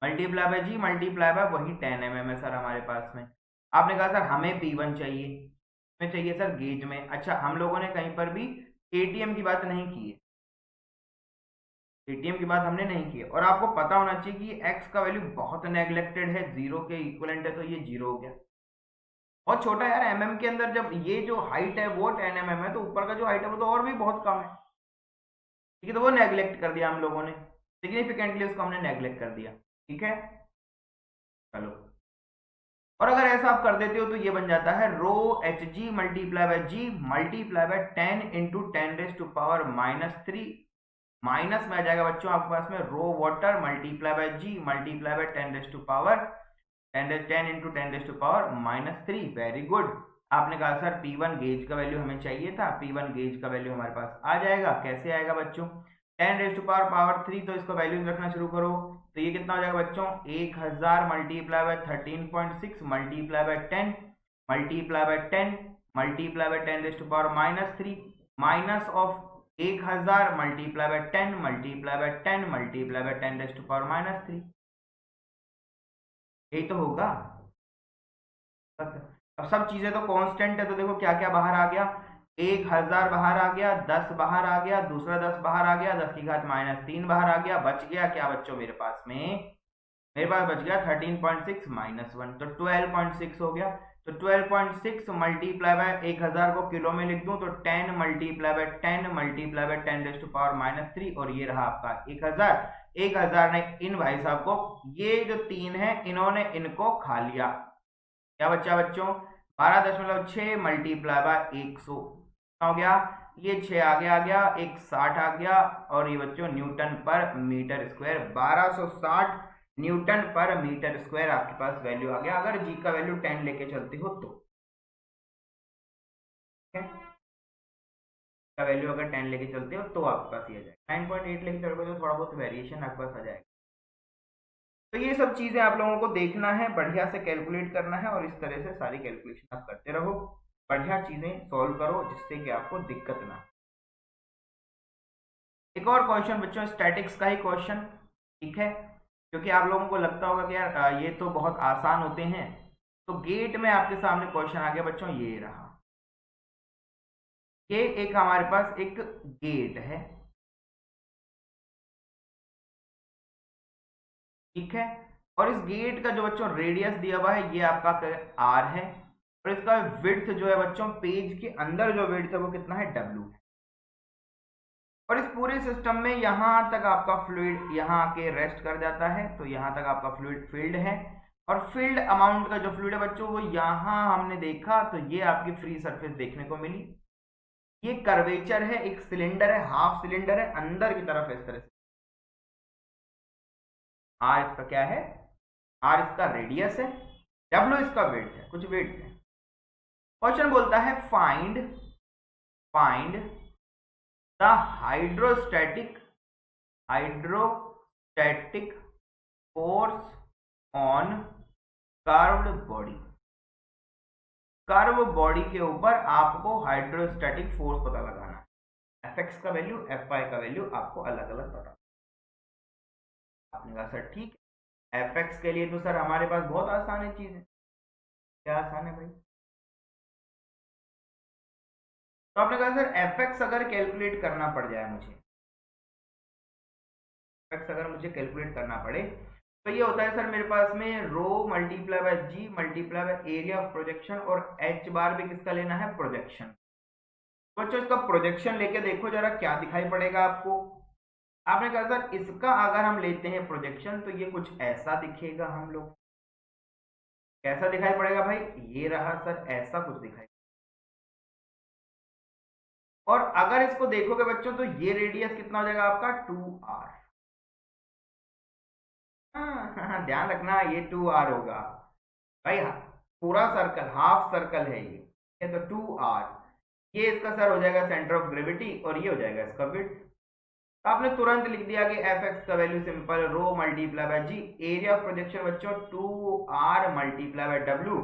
Speaker 1: multiply by ji multiply by वही 10 mm है सर हमारे पास में। आपने कहा सर हमें P1 चाहिए, में चाहिए सर गेज में। अच्छा हम लोगों ने कहीं पर भी ATM की बात नहीं की है, एटीएम की बात हमने नहीं की। और आपको पता होना चाहिए कि एक्स का वैल्यू बहुत नेग्लेक्टेड है, 0 के इक्वलेंट है, तो ये 0 हो गया। बहुत छोटा यार, एमएम के अंदर जब ये जो हाइट है वो 10 mm है, तो ऊपर का जो हाइट है वो तो और भी बहुत कम है। ठीक है, तो वो नेग्लेक्ट कर दिया हम लोगों ने, सिग्निफिकेंटली उसको हमने नेग्लेक्ट कर दिया। ठीक है, चलो। और अगर ऐसा आप कर देते हो तो ये बन जाता है rho H G multiply by ji multiply by 10 into 10⁻³ minus में आ जाएगा बच्चों आपके पास में rho water multiply by ji multiply by 10 into 10⁻³ very good. आपने कहा सर P1 गेज का वैल्यू हमें चाहिए था, P1 गेज का वैल्यू हमारे पास आ जाएगा। कैसे आएगा बच्चों? 10⁻³ तो इसको वैल्यूज रखना शुरू करो, तो ये कितना हो जाएगा बच्चों? 1000 multiply by 13.6 multiply by 10 multiply by 10 multiply by 10⁻³ minus of 1000 multiply by 10 multiply by 10 multiply by 10⁻³ यही तो होगा। अब सब चीजें तो कांस्टेंट है, तो देखो क्या क्या बाहर आ गया। 1000 बाहर आ गया, 10 बाहर आ गया, दूसरा 10 बाहर आ गया, 10 की घात -3 बाहर आ गया। बच गया क्या बच्चों मेरे पास में? मेरे पास बच गया 13.6 -1, तो 12.6 हो गया। तो 12.6 मल्टीप्लाई बाय 1000 को किलो में लिख दूं तो 10 मल्टीप्लाई बाय 10 मल्टीप्लाई बाय 10⁻³ और ये रहा आपका 1000। 1000 ने इन भाई साहब को, ये जो 3 है इन्होंने इनको खा लिया। क्या बच्चा बच्चों? 12.6 मल्टीप्लाई बाय 100 हो गया, ये 6 आगे आ गया, एक 60 आ गया, और ये बच्चों न्यूटन पर मीटर स्क्वायर 1260 न्यूटन पर मीटर स्क्वायर आपके पास वैल्यू आ गया, अगर जी का वैल्यू 10 लेके चलते हो तो। का वैल्यू अगर 10 लेके चलते हो तो आपके पास ये आ जाएगा। 9.8 लेके चलोगे तो थोड़ा बहुत वेरिएशन आपके पास आ जाएगा। तो ये सब चीजें आप लोगों को देखना है, बढ़िया से कैलकुलेट करना है, और इस तरह से सारी कैलकुलेशन आप करते रहो, बढ़िया चीजें सॉल्व करो जिससे कि आपको दिक्कत ना। एक और क्वेश्चन बच्चों, स्टैटिक्स का ही क्वेश्चन, ठीक है, क्योंकि आप लोगों को लगता होगा कि यार ये तो बहुत आसान होते हैं। तो गेट में आपके सामने क्वेश्चन आ गया बच्चों, ये रहा। ये एक हमारे पास एक गेट है, ठीक है, और इस गेट का जो बच्चों रेडियस दिया हुआ है ये आपका r है, और इसका विड्थ जो है बच्चों, पेज के अंदर जो विड्थ है वो कितना है? w है। और इस पूरे सिस्टम में यहां तक आपका फ्लूइड यहाँ आके रेस्ट कर जाता है, तो यहां तक आपका फ्लूइड फील्ड है, और फील्ड अमाउंट का जो फ्लूइड है बच्चों वो यहां हमने देखा, तो ये आपकी फ्री सरफेस देखने को मिली। ये कर्वेचर है, एक सिलेंडर है, हाफ सिलेंडर है, अंदर की तरफ इस तरह से। r इसका क्या है? r इसका रेडियस है, w इसका वेट है, कुछ वेट है। क्वेश्चन बोलता है find the hydrostatic force on curved body. Curve body के ऊपर आपको हाइड्रोस्टैटिक फोर्स पता लगाना है। Fx का वैल्यू, Fy का वैल्यू आपको अलग अलग पता। आपने कहा सर ठीक है, Fx के लिए तो सर हमारे पास बहुत आसान है चीजें। क्या आसान है भाई? तो आपने कहा सर Fx अगर कैलकुलेट करना पड़ जाए मुझे, Fx अगर मुझे कैलकुलेट करना पड़े, तो ये होता है सर मेरे पास में rho multiply by ji multiply by area of projection, और एच बार भी किसका लेना है? प्रोजेक्शन। बच्चों इसका प्रोजेक्शन लेके देखो जरा क्या दिखाई पड़ेगा आपको। आपने कहा सर इसका अगर हम लेते हैं प्रोजेक्शन तो ये कुछ ऐसा दिखेगा हम लोग। कैसा दिखाई पड़ेगा भाई? ये रहा सर, ऐसा कुछ दिखाई। और अगर इसको देखोगे बच्चों तो ये रेडियस कितना हो जाएगा आपका? 2r। हाँ, ध्यान रखना ये 2r होगा भाई, पूरा सर्कल, हाफ सर्कल है ये, तो 2r। ये इसका सर हो जाएगा सेंटर ऑफ ग्रेविटी, और ये हो जाएगा इसका विड्थ। आपने तुरंत लिख दिया कि Fx का value simple rho multiply by g, area of projection बच्चों 2r मल्टीप्लाई बाय w,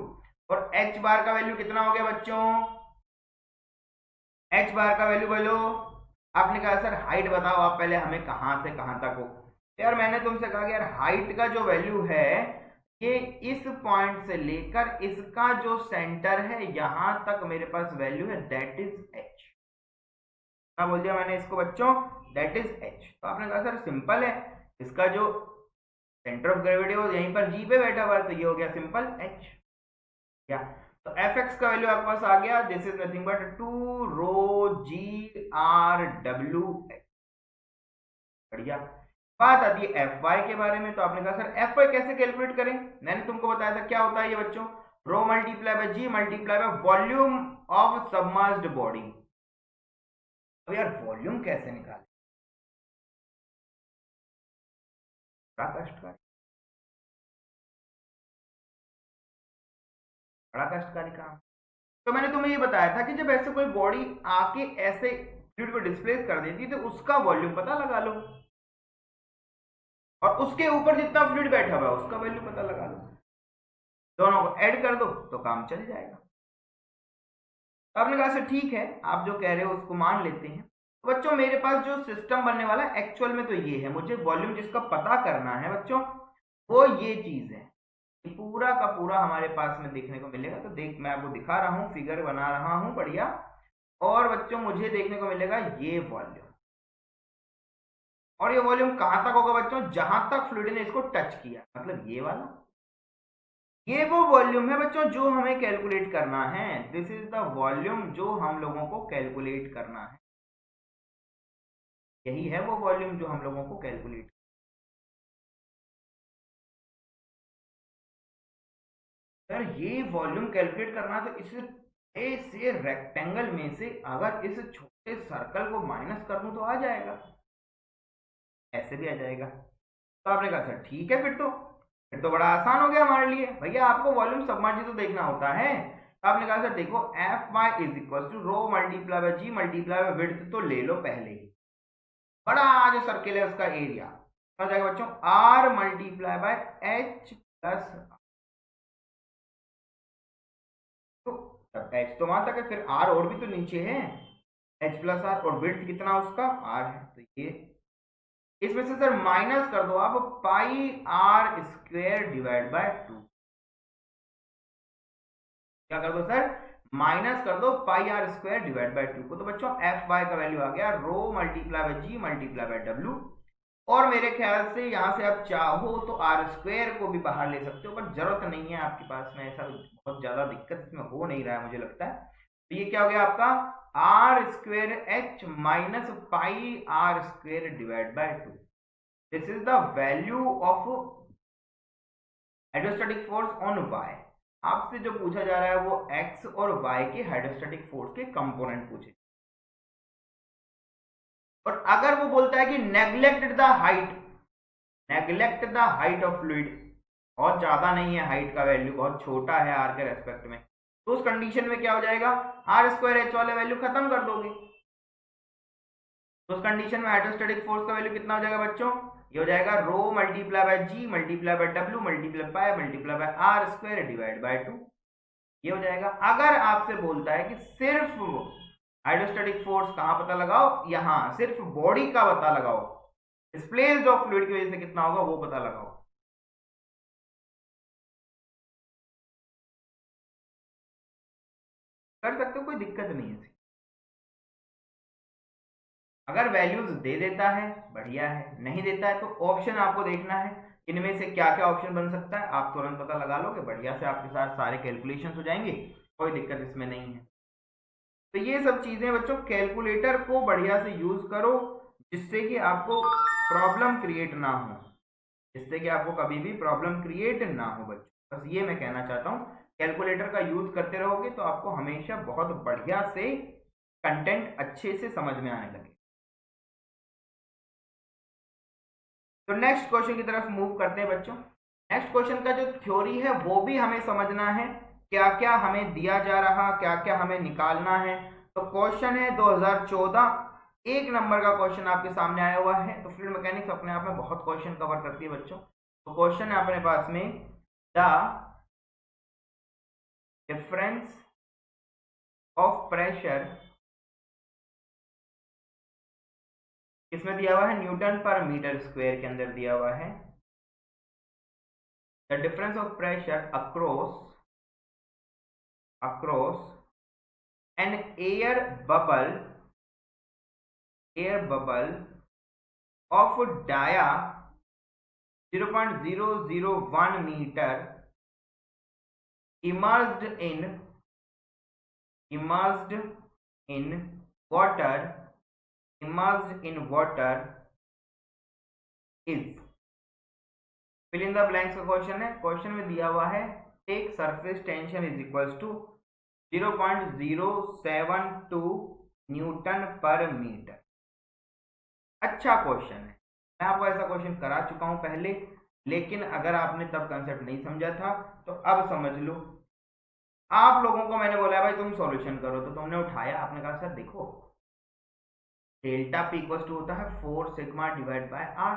Speaker 1: और h बार का वैल्यू कितना हो गया बच्चों? h बार का वैल्यू बोलो। आपने कहा सर हाइट बताओ आप पहले हमें, कहां से कहां तक हो। यार मैंने तुमसे कहा कि यार हाइट का जो वैल्यू है ये इस पॉइंट से लेकर इसका जो सेंटर है यहां तक मेरे पास वैल्यू है, दैट इज h। क्या बोल दिया मैंने इसको बच्चों? That is H. तो आपने कहा सर सिंपल है, इसका जो सेंटर ऑफ ग्रेविटी हो यहीं पर जी पे बैठा हुआ है, तो ये हो गया सिंपल एच। क्या तो एफ एक्स का वैल्यू आपके पास आ गया, this is nothing but 2 rho g r डब्ल्यू एक्स। बढ़िया। बात आती है एफ वाई के बारे में, तो आपने कहा सर एफ वाई कैसे कैलकुलेट करें। मैंने तुमको बताया था क्या होता है ये बच्चों, rho multiply by ji multiply by volume of submerged body. अब यार वॉल्यूम कैसे निकाले, बड़ा कष्टकारी, बड़ा कष्टकारी काम। तो मैंने तुम्हें ये बताया था कि जब ऐसे कोई बॉडी आके ऐसे फ्लूइड को डिस्प्लेस कर देती है तो उसका वॉल्यूम पता लगा लो, और उसके ऊपर जितना फ्लूइड बैठा हुआ है उसका वैल्यू पता लगा लो, दोनों को ऐड कर दो तो काम चल जाएगा। तो आपने कहा सर ठीक है, आप जो कह रहे हो उसको मान लेते हैं। तो बच्चों मेरे पास जो सिस्टम बनने वाला है एक्चुअल में तो ये है, मुझे वॉल्यूम जिसका पता करना है बच्चों वो ये चीज है, पूरा का पूरा हमारे पास में देखने को मिलेगा। तो देख मैं आपको दिखा रहा हूँ, फिगर बना रहा हूँ बढ़िया, और बच्चों मुझे देखने को मिलेगा ये वॉल्यूम, और ये वॉल्यूम कहां तक होगा बच्चों, जहां तक फ्लूइड ने इसको टच किया, मतलब ये वाला, ये वो वॉल्यूम है बच्चों जो हमें कैलकुलेट करना है। दिस इज द वॉल्यूम जो हम लोगों को कैलकुलेट करना है, यही है वो वॉल्यूम जो हम लोगों को कैलकुलेट। सर ये वॉल्यूम कैलकुलेट करना तो इस से रेक्टेंगल में से अगर इस छोटे सर्कल को माइनस कर दूं तो आ जाएगा, ऐसे भी आ जाएगा। तो आपने कहा सर ठीक है, फिर तो बड़ा आसान हो गया हमारे लिए, भैया आपको वॉल्यूम सबमर्ज तो देखना होता है। तो आपने कहा सर देखो F y is equal to rho multiply by ji multiply by width, तो ले लो पहले ही, बड़ा जो सर्किल है उसका एरिया हो जाएगा बच्चों r multiply by h plus, तो एच तो वहां तक है, फिर आर और भी तो नीचे है, एच प्लस आर, और विड्थ कितना उसका आर है, तो ये इसमें से सर माइनस कर दो आप pi R square divide by 2, क्या कर दो सर, माइनस कर दो pi are square divide by 2 को। तो बच्चों एफ वाई का वैल्यू आ गया rho multiply by ji multiply by W, और मेरे ख्याल से यहां से आप चाहो तो आर स्क्वायर को भी बाहर ले सकते हो, पर जरूरत नहीं है आपके पास में, ऐसा बहुत ज्यादा दिक्कत इसमें हो नहीं रहा है मुझे लगता है। तो ये क्या हो गया आपका r square h minus pi are square divide by 2, this is the value of hydrostatic force on y. आपसे जो पूछा जा रहा है वो एक्स और वाई के हाइड्रोस्टैटिक फोर्स के कंपोनेंट पूछे, और अगर वो बोलता है कि neglect the height, neglect the height of fluid, बहुत ज्यादा नहीं है हाइट का वैल्यू, बहुत छोटा है आर के रेस्पेक्ट में, तो उस कंडीशन में क्या हो जाएगा, आर स्क्वायर एच वाले वैल्यू खत्म कर दोगे, तो उस कंडीशन में हाइड्रोस्टैटिक फोर्स का वैल्यू कितना हो जाएगा बच्चों, ये हो जाएगा rho multiply by ji multiply by W multiply by R square divide by 2, ये हो जाएगा। अगर आपसे बोलता है कि सिर्फ हाइड्रोस्टैटिक फोर्स कहां पता लगाओ, यहां सिर्फ बॉडी का पता लगाओ, डिस्प्लेस्ड ऑफ फ्लूइड की वजह से कितना होगा वो पता लगाओ, कर सकते हो, कोई दिक्कत नहीं है। अगर वैल्यूज दे देता है बढ़िया है, नहीं देता है तो ऑप्शन आपको देखना है इनमें से क्या क्या ऑप्शन बन सकता है, आप तुरंत पता लगा लोगे, बढ़िया से आपके साथ सारे कैलकुलेशन हो जाएंगे, कोई दिक्कत इसमें नहीं है। तो ये सब चीजें बच्चों कैलकुलेटर को बढ़िया से यूज करो, जिससे कि आपको प्रॉब्लम क्रिएट ना हो, जिससे कि आपको कभी भी प्रॉब्लम क्रिएट ना हो बच्चों, बस ये मैं कहना चाहता हूँ। कैलकुलेटर का यूज करते रहोगे तो आपको हमेशा बहुत बढ़िया से कंटेंट अच्छे से समझ में आने लगे। तो नेक्स्ट क्वेश्चन की तरफ मूव करते हैं बच्चों। नेक्स्ट क्वेश्चन का जो थ्योरी है वो भी हमें समझना है, क्या क्या हमें दिया जा रहा, क्या क्या हमें निकालना है। तो क्वेश्चन है 2014, एक नंबर का क्वेश्चन आपके सामने आया हुआ है। तो फ्लूइड मैकेनिक्स अपने आप में बहुत क्वेश्चन कवर करती है बच्चों। तो क्वेश्चन है अपने पास में द डिफरेंस ऑफ प्रेशर, इसमें दिया हुआ है न्यूटन पर मीटर स्क्वायर के अंदर दिया हुआ है, the difference of pressure across N air bubble of dia 0.001 meter immersed in water is, fill in the blanks का क्वेश्चन है। क्वेश्चन में दिया हुआ है take surface tension is equals to 0.072 newton पर मीटर। अच्छा क्वेश्चन है, मैं आपको ऐसा क्वेश्चन करा चुका हूं पहले, लेकिन अगर आपने तब कंसेप्ट नहीं समझा था तो अब समझ लो। आप लोगों को मैंने बोला भाई तुम सॉल्यूशन करो, तो तुमने उठाया, आपने कहा सर देखो डेल्टा पी इक्वल टू होता है 4 सिग्मा डिवाइड बाय आर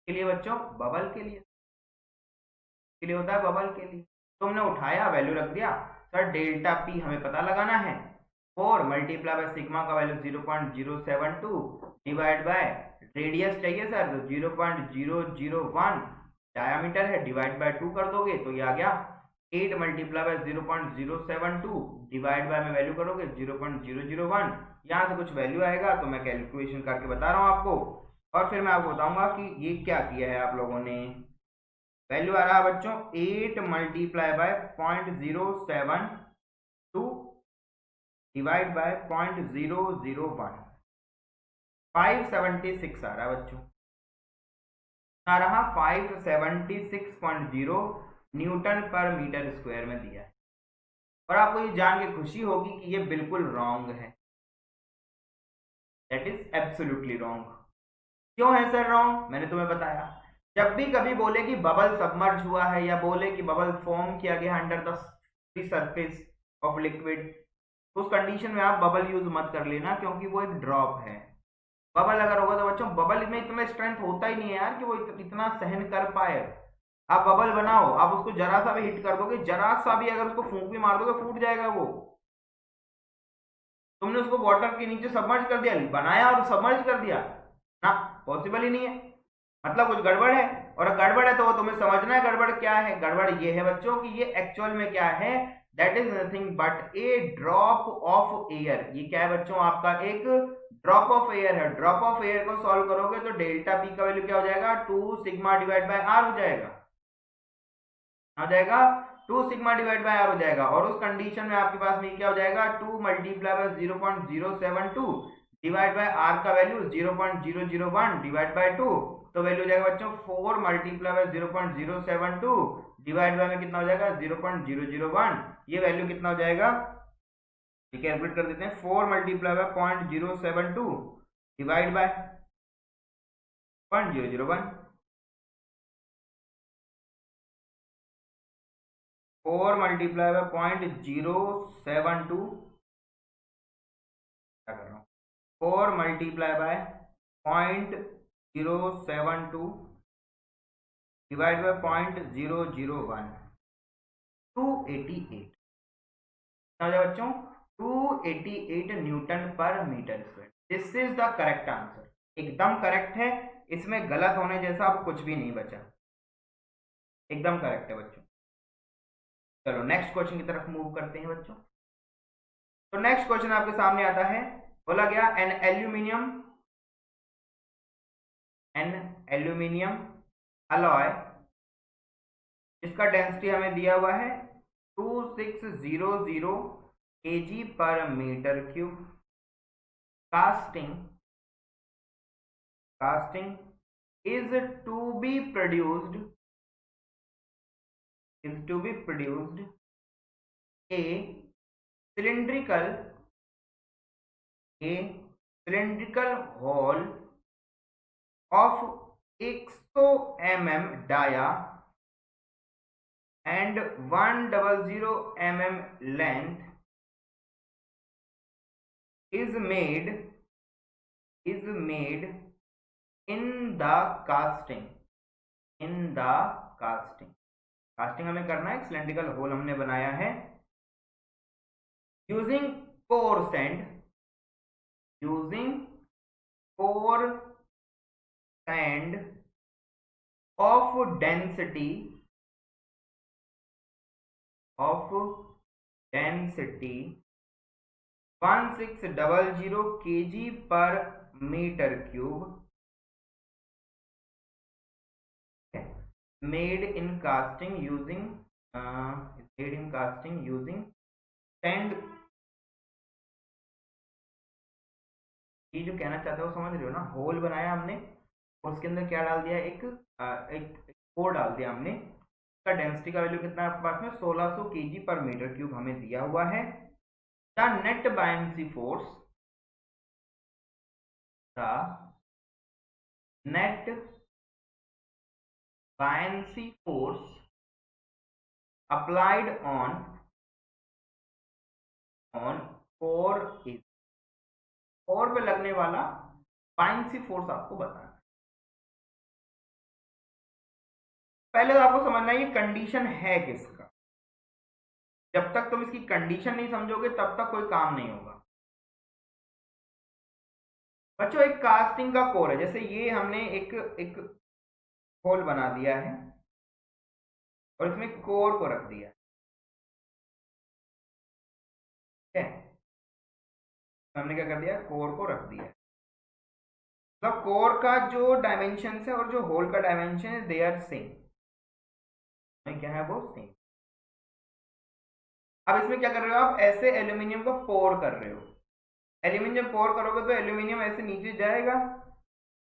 Speaker 1: के लिए बच्चों, बबल के लिए होता है, बबल के लिए। तुमने उठाया, वैल्यू रख दिया, सर डेल्टा पी हमें पता लगाना है, 4 मल्टीप्लाई बाय सिग्मा का वैल्यू 0.072 डिवाइड बाय रेडियस चाहिए सर तो 0.001 डायामीटर है, डिवाइड बाय 2 कर दोगे तो ये आ गया 8 मल्टीप्लाई बाय 0.072 डिवाइड बाय में वैल्यू करोगे 0.001, यहाँ से कुछ वैल्यू आएगा तो मैं कैलकुलेशन करके बता रहा हूँ आपको, और फिर मैं आपको बताऊंगा कि ये क्या किया है आप लोगों ने। वैल्यू आ रहा है बच्चों 8 मल्टीप्लाई बाय 0.072 डिवाइड बाय 0.001, 576 आ रहा है बच्चों, आ रहा 576.0 न्यूटन पर मीटर स्क्वायर में दिया है। और आपको ये जान के खुशी होगी कि ये बिल्कुल रॉन्ग है, दैट इज एब्सोल्युटली रॉन्ग। क्यों है सर रॉन्ग? मैंने तुम्हें बताया, जब भी कभी बोले कि बबल सबमर्ज हुआ है या बोले कि बबल फॉर्म किया गया under the surface of liquid, उस कंडीशन में आप बबल यूज मत कर लेना, क्योंकि वो एक ड्रॉप है। बबल अगर होगा तो बच्चों बबल में इतना स्ट्रेंथ होता ही नहीं है यार कि वो इतना सहन कर पाए। आप बबल बनाओ, आप उसको जरा सा भी हिट कर दोगे, जरा सा भी अगर उसको फूंक भी मार दोगे फूट जाएगा वो। तुमने उसको वाटर के नीचे सबमर्ज कर दिया, बनाया और सबमर्ज कर दिया ना, पॉसिबल ही नहीं है, मतलब कुछ गड़बड़ है। और गड़बड़ है तो वो तुम्हें समझना है गड़बड़ क्या है। गड़बड़ ये है बच्चों कि ये एक्चुअल में क्या है, that is nothing but A drop of air. ये क्या है बच्चों, आपका एक ड्रॉप ऑफ एयर है। ड्रॉप ऑफ एयर को सॉल्व करोगे तो डेल्टा पी का वैल्यू क्या हो जाएगा, 2 सिग्मा डिवाइड बाय आर हो जाएगा, 2 सिग्मा डिवाइड बाय आर हो जाएगा। और उस कंडीशन में आपके पास में क्या हो जाएगा, 2 multiply by 0.072 divide by r का वैल्यू 0.001 डिवाइड बाय 2, तो वैल्यू हो जाएगा बच्चों 4 मल्टीप्लाई बाय 0.072 डिवाइड बाय में कितना हो जाएगा 0.001। ये वैल्यू कितना हो जाएगा, ये कैलकुलेट कर देते हैं, 4 multiply by 0.072 divide bye 0.001, 4 multiply by 0.072, क्या कर रहा हूँ, 4 मल्टीप्लाई बाय 0.072 डिवाइड बाय 0.001, 288 बच्चों, 288 न्यूटन पर metre square. This is the correct answer, एकदम करेक्ट है, इसमें गलत होने जैसा अब कुछ भी नहीं बचा, एकदम करेक्ट है बच्चों। चलो नेक्स्ट क्वेश्चन की तरफ मूव करते हैं बच्चों। तो नेक्स्ट क्वेश्चन आपके सामने आता है, बोला गया एन एल्यूमिनियम अलॉय, इसका डेंसिटी हमें दिया हुआ है 2600 kg पर metre cube. casting is to be produced a cylindrical hole of 100 mm dia and 100 mm length is made in the casting हमें करना है, सिलेंड्रिकल होल हमने बनाया है using core sand of density 1600 kg per meter cube made in casting using sand। ये जो कहना चाहता है वो समझ रहे हो ना, होल बनाया हमने और उसके अंदर क्या डाल दिया, एक कोर डाल दिया हमने। इसका डेंसिटी का वैल्यू कितना है आपके पास में, 1600 kg पर मीटर क्यूब हमें दिया हुआ है। The net buoyancy force, the net buoyancy force applied on core is, core पे लगने वाला बायनेंसी फोर्स आपको बताना है। पहले तो आपको समझना है ये कंडीशन है किसका। जब तक तुम इसकी कंडीशन नहीं समझोगे तब तक कोई काम नहीं होगा। बच्चों एक कास्टिंग का कोर है, जैसे ये हमने एक होल बना दिया है और इसमें कोर को रख दिया है, हमने क्या कर दिया, कोर को रख दिया। मतलब कोर का जो डायमेंशन है और जो होल का डायमेंशन है दे आर सेम, क्या है वो सेम। अब इसमें क्या कर रहे हो आप, ऐसे एल्यूमिनियम को पोर कर रहे हो। एल्यूमिनियम पोर करोगे तो एल्यूमिनियम ऐसे नीचे जाएगा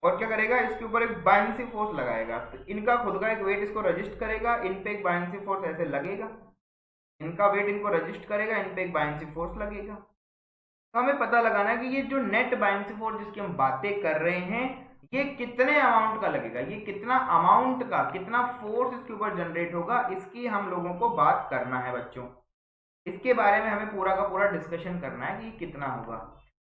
Speaker 1: और क्या करेगा, इसके ऊपर एक बायनेंसी फोर्स लगाएगा। तो इनका खुद का एक वेट इसको रजिस्ट करेगा, इन पे एक बायनेंसी फोर्स ऐसे लगेगा, इनका वेट इनको रजिस्ट करेगा, इन पे एक बायनेंसी फोर्स लगेगा। तो हमें पता लगाना है कि ये जो नेट बायनेंसी फोर्स जिसकी हम बातें कर रहे हैं ये कितने अमाउंट का लगेगा, ये कितना अमाउंट का, कितना फोर्स इसके ऊपर जनरेट होगा, इसकी हम लोगों को बात करना है बच्चों। इसके बारे में हमें पूरा का पूरा डिस्कशन करना है कि ये कितना होगा।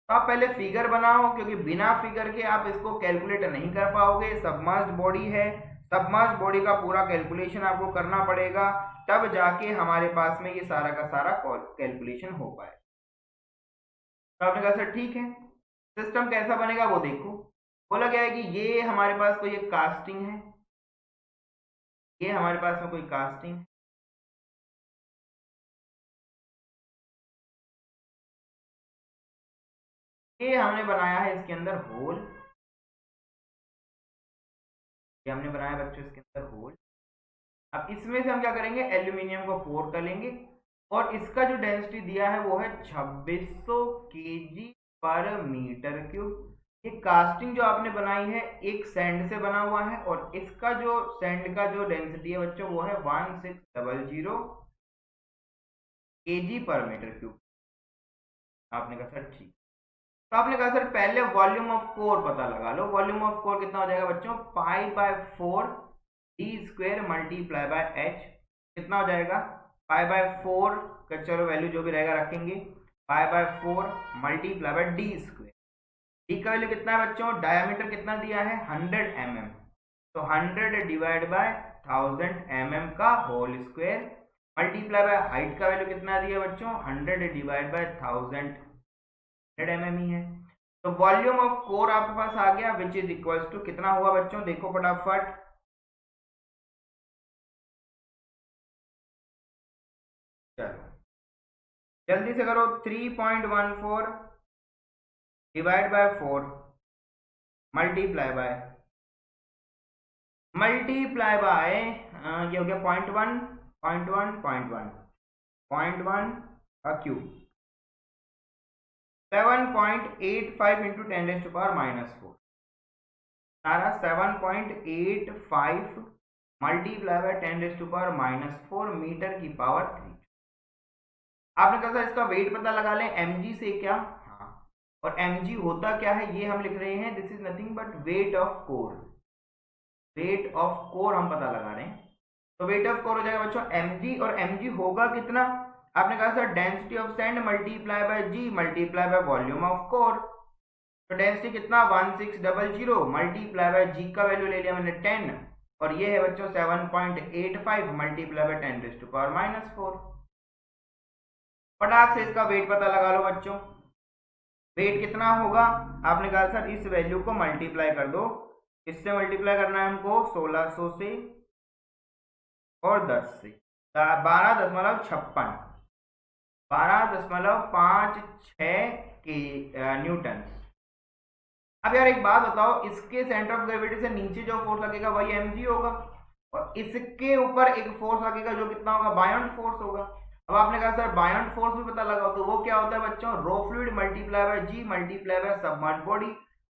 Speaker 1: तो आप पहले फिगर बनाओ, क्योंकि बिना फिगर के आप इसको कैलकुलेट नहीं कर पाओगे। सबमर्ज्ड बॉडी है, सबमर्ज्ड बॉडी का पूरा कैलकुलेशन आपको करना पड़ेगा, तब जाके हमारे पास में ये सारा का सारा कैलकुलेशन हो पाए। तो आपने कहा सर ठीक है, सिस्टम कैसा बनेगा वो देखो। बोला गया है कि ये हमारे पास कोई एक कास्टिंग है, ये हमारे पास में कोई कास्टिंग है, ये हमने बनाया है इसके अंदर होल, ये हमने बनाया बच्चों इसके अंदर होल। अब इसमें से हम क्या करेंगे, एल्यूमिनियम को पोर कर लेंगे और इसका जो डेंसिटी दिया है वो है 2600 kg पर मीटर क्यूब। ये कास्टिंग जो आपने बनाई है एक सैंड से बना हुआ है और इसका जो सैंड का जो डेंसिटी है बच्चों वो है 1600 kg पर मीटर क्यूब। आपने कहा सर ठीक। तो आपने कहा सर पहले वॉल्यूम ऑफ कोर पता लगा लो। वॉल्यूम ऑफ कोर कितना हो जाएगा बच्चों, π/4 d² मल्टीप्लाई बाय h। कितना हो जाएगा, π/4 का चलो वैल्यू जो भी रहेगा रखेंगे, π/4 मल्टीप्लाई बाय d²। डी का वैल्यू कितना है बच्चों, डायमीटर कितना दिया है 100 mm, तो 100 डिवाइड बाय 1000 mm का whole square multiply by height का वैल्यू कितना दिया बच्चों, 100 डिवाइड बाय 1000 mm ही है। तो वॉल्यूम ऑफ कोर आपके पास आ गया विच इज इक्वल्स टू कितना हुआ बच्चों, देखो फटाफट, चलो जल्दी से करो, 3.14 डिवाइड बाय 4 मल्टीप्लाई बाय ये हो गया 0.1 क्यूब, 7.85 इंटू 10⁻⁻⁴, सारा 7.85 मल्टीप्लाई बाय 10⁻⁻⁴ मीटर की पावर 3। आपने कहा था इसका वेट पता लगा लें mg से क्या, हाँ, और mg होता क्या है ये हम लिख रहे हैं, this is nothing but weight of core. Weight of core हम पता लगा रहे हैं, तो वेट ऑफ कोर हो जाएगा बच्चों mg, और mg होगा कितना, आपने कहा sir density of sand multiply by g multiply by volume of core. तो डेंसिटी कितना 1600 मल्टीप्लाई बाय g का वैल्यू ले लिया मैंने 10, और ये है बच्चों 7.85 मल्टीप्लाई बाय 10⁻⁻⁴। फटाक से इसका वेट पता लगा लो बच्चों। वेट कितना होगा, आपने कहा सर इस वैल्यू को मल्टीप्लाई कर दो, इससे मल्टीप्लाई करना है हमको 1600 से और 10 से, 12.56 के न्यूटन। अब यार एक बात बताओ, इसके सेंटर ऑफ ग्रेविटी से नीचे जो फोर्स लगेगा वही mg होगा, और इसके ऊपर एक फोर्स लगेगा जो कितना होगा, बायोंट फोर्स होगा। अब आपने कहा सर बायोंट फोर्स भी पता लगा, तो वो क्या होता है बच्चों, rho fluid multiply by ji multiply by submerge body.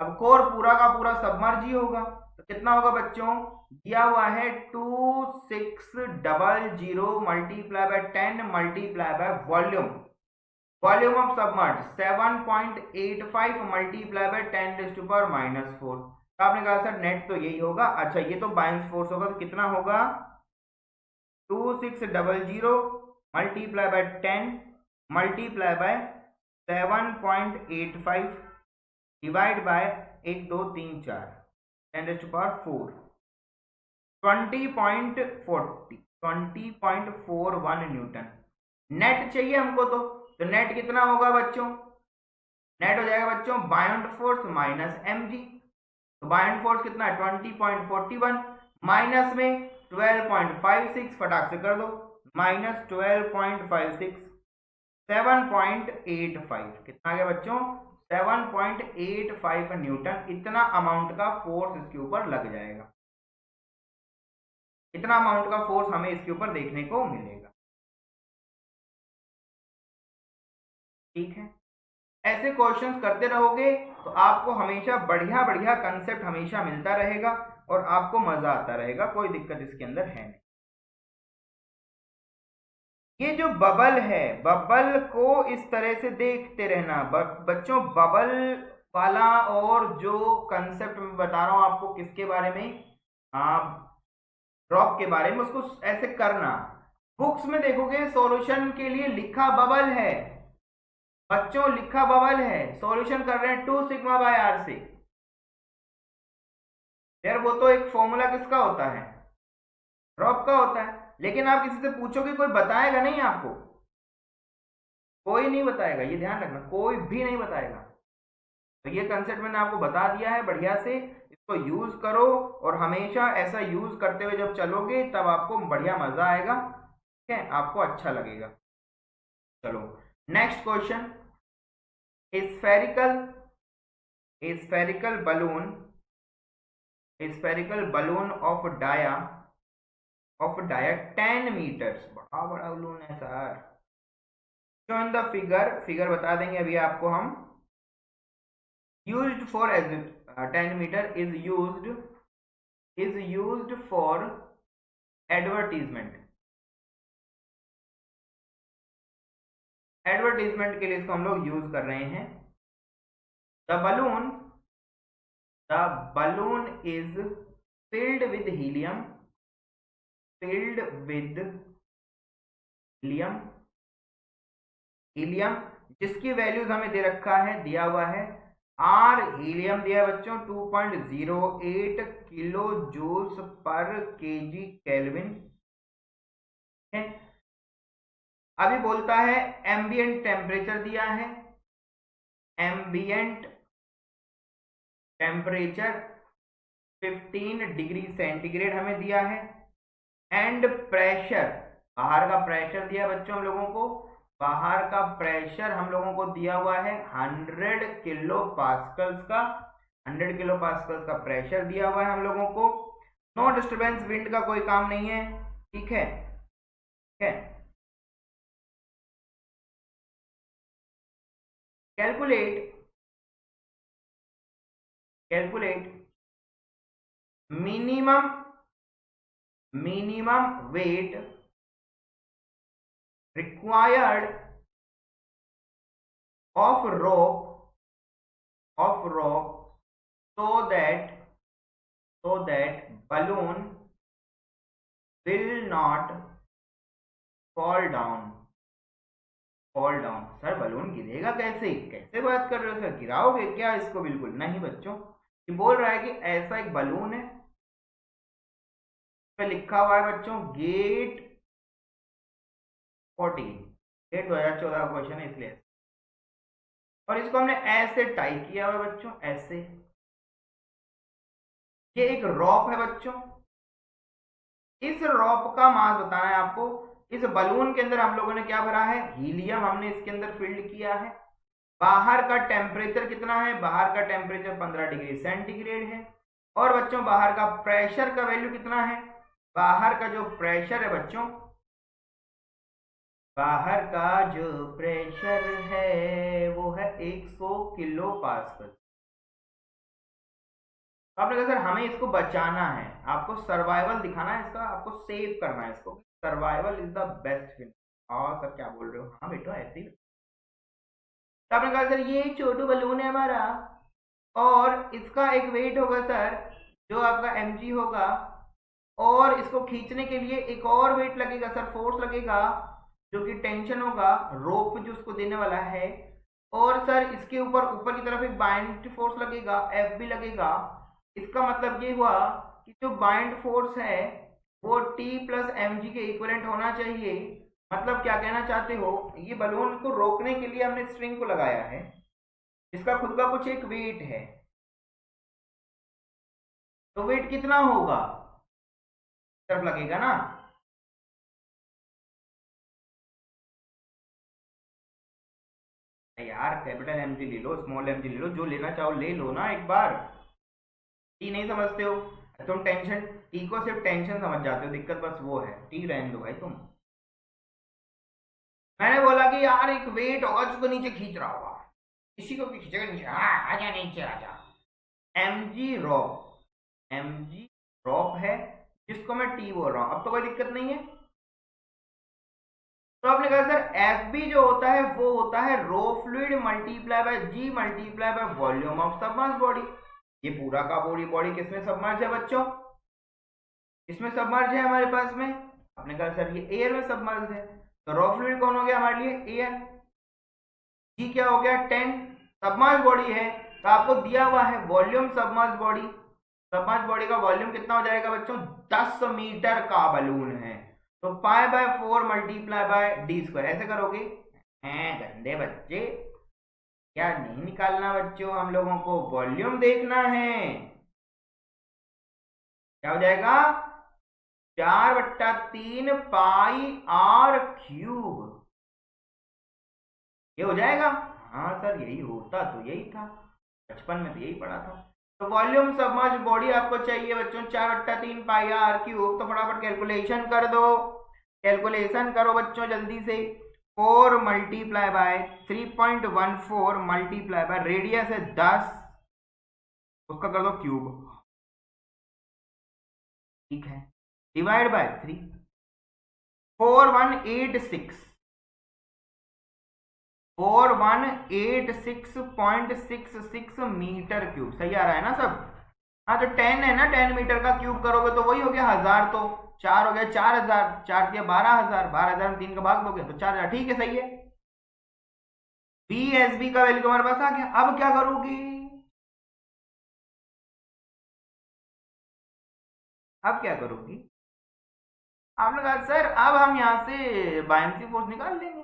Speaker 1: अब कोर पूरा का पूरा सबमर्ज ही होगा, तो कितना होगा बच्चों, दिया हुआ है 2600 multiply by 10 multiply by volume, volume of submerge 7.85 multiply by 10⁻⁻⁴। तो आपने कहा सर नेट तो यही होगा। अच्छा ये तो बायोंट फोर्स होगा, तो कितना होगा, 2600 multiply by 10 multiply by 7.85 divide by 1 2 3 4 10⁻⁴ 20.41 Newton net चाहिए हमको। तो नेट कितना होगा बच्चों, नेट हो जाएगा बच्चों बायोंट फोर्स माइनस mg। तो बायोंट फोर्स कितना है 20.41 माइनस में 12.56, फटाक से कर दो, माइनस 12.56 7.85, कितना आ गया बच्चों 7.85 न्यूटन। इतना अमाउंट का फोर्स इसके ऊपर लग जाएगा, इतना अमाउंट का फोर्स हमें इसके ऊपर देखने को मिलेगा। ठीक है, ऐसे क्वेश्चंस करते रहोगे तो आपको हमेशा बढ़िया बढ़िया कंसेप्ट हमेशा मिलता रहेगा और आपको मजा आता रहेगा, कोई दिक्कत इसके अंदर है नहीं। ये जो बबल है, बबल को इस तरह से देखते रहना बच्चों, बबल वाला और जो कंसेप्ट मैं बता रहा हूं आपको किसके बारे में, ड्रॉप के बारे में, उसको ऐसे करना। बुक्स में देखोगे सॉल्यूशन के लिए लिखा बबल है बच्चों, लिखा बबल है, सॉल्यूशन कर रहे हैं 2 सिग्मा बाय आर से। यार वो तो एक फॉर्मूला किसका होता है, ड्रॉप का होता है, लेकिन आप किसी से पूछोगे कोई बताएगा नहीं आपको, कोई नहीं बताएगा, ये ध्यान रखना, कोई भी नहीं बताएगा। तो ये कंसेप्ट मैंने आपको बता दिया है, बढ़िया से इसको यूज करो और हमेशा ऐसा यूज करते हुए जब चलोगे तब आपको बढ़िया मजा आएगा, ठीक है, आपको अच्छा लगेगा। चलो next question, spherical balloon of dia 10 meters, बड़ा बड़ा बलून है सर। जो इन द फिगर बता देंगे अभी आपको हम, used for 10 meter is used for advertisement के लिए इसको हम लोग यूज कर रहे हैं। The balloon is filled with helium जिसकी वैल्यूज हमें दे रखा है, दिया हुआ है आर, हीलियम दिया है बच्चों 2.08 किलो जूल्स पर केजी केल्विन है। अभी बोलता है एम्बिएंट टेम्परेचर दिया है, एम्बिएंट टेम्परेचर 15 डिग्री सेंटीग्रेड हमें दिया है, एंड प्रेशर, बाहर का प्रेशर दिया बच्चों हम लोगों को, बाहर का प्रेशर हम लोगों को दिया हुआ है 100 किलो पास्कल्स का, 100 किलो पास्कल्स का प्रेशर दिया हुआ है हम लोगों को। नो डिस्टर्बेंस, विंड का कोई काम नहीं है, ठीक है, ठीक है। Calculate minimum weight required of rope so that balloon will not fall down। Sir balloon गिरेगा कैसे बात कर रहे हो सर, गिराओगे क्या इसको, बिल्कुल नहीं बच्चों। ये बोल रहा है कि ऐसा एक बलून है, पे लिखा हुआ है बच्चों गेट 2014 का क्वेश्चन है इसलिए, और इसको हमने ऐसे टाइप किया हुआ है बच्चों, ऐसे। ये एक रॉप है बच्चों, इस रॉप का मास बताना है आपको। इस बलून के अंदर हम लोगों ने क्या भरा है, हीलियम हमने इसके अंदर फिल्ड किया है। बाहर का टेम्परेचर कितना है, बाहर का टेम्परेचर 15 डिग्री सेंटीग्रेड है, और बच्चों बाहर का प्रेशर का वैल्यू कितना है बाहर का जो प्रेशर है बच्चों, बाहर का जो प्रेशर है वो है 100 किलो पास्कल। आपने कहा सर हमें इसको बचाना है, आपको सर्वाइवल दिखाना है इसका, आपको सेव करना है इसको, survival is the best fin. और सर क्या बोल रहे हो? हाँ बेटा ऐसे ही। तो आपने कहा सर ये एक छोटू बलून है हमारा और इसका एक वेट होगा सर जो आपका mg होगा, और इसको खींचने के लिए एक और वेट लगेगा सर, फोर्स लगेगा जो कि टेंशन होगा, रोप जो उसको देने वाला है। और सर इसके ऊपर ऊपर की तरफ एक बाइंड फोर्स लगेगा, एफ भी लगेगा। इसका मतलब ये हुआ कि जो बाइंड फोर्स है वो टी प्लस एम जी के इक्विवेलेंट होना चाहिए। मतलब क्या कहना चाहते हो, ये बलून को रोकने के लिए हमने स्ट्रिंग को लगाया है, इसका खुद का कुछ एक वेट है, तो वेट कितना होगा तरफ लगेगा ना। यार कैपिटल एम जी ले लो, स्मॉल एम जी ले लो, जो लेना चाहो ले लो ना एक बार। टी नहीं समझते हो तुम, टेंशन टी को सिर्फ टेंशन समझ जाते हो, दिक्कत बस वो है। टी रहने दो भाई तुम। मैंने बोला कि यार एक वेट और को नीचे खींच रहा होगा, किसी को भी खींचेगा नीचे, हाँ आजा नीचे आजा। एम जी रॉप, एम जी रॉप है जिसको मैं टी बोल रहा हूं, अब तो कोई दिक्कत नहीं है। तो आपने कहा सर एफ बी जो होता है वो होता है rho fluid multiply by ji multiply by volume of submerge body. ये पूरा का पूरी बॉडी किसमें सबमर्ज है बच्चों? इसमें सबमर्ज है हमारे पास में। आपने कहा सर ये एयर में सबमर्ज है, तो रॉ फ्लूइड कौन हो गया हमारे लिए? एयर। जी क्या हो गया? 10। सबमर्ज बॉडी है तो आपको दिया हुआ है volume submerge body. Submerge body का वॉल्यूम कितना हो जाएगा बच्चों? 10 मीटर का बलून है, तो pi by 4 multiply by D square. ऐसे करोगे? हैं गंदे बच्चे, क्या नहीं निकालना बच्चों, हम लोगों को वॉल्यूम देखना है। क्या हो जाएगा? 4/3 पाई आर क्यूब, ये हो जाएगा। हाँ सर यही होता तो यही था, बचपन में तो यही पढ़ा था। तो वॉल्यूम सबमर्ज बॉडी आपको चाहिए बच्चों 4/3 पाई आर क्यूब। तो फटाफट कैलकुलेशन कर दो, कैलकुलेशन करो बच्चों जल्दी से। 4 multiply by 3.14 multiply by radius है 10, उसका कर दो क्यूब, ठीक है, डिवाइड बाय 3, 4186 4186.66 मीटर क्यूब। सही आ रहा है ना सब? हाँ तो 10 है ना, 10 मीटर का क्यूब करोगे तो वही हो गया 1000, तो 4 हो गया 4000, 4 दिया 12000, 12000 में 3 का भाग दोगे तो 4000, ठीक है सही है। बी एस बी का वैल्यू तुम्हारे पास आ गया। अब क्या करोगी? अब क्या करोगी? आपने कहा सर अब हम यहाँ से बायनेंसी फोर्स निकाल लेंगे,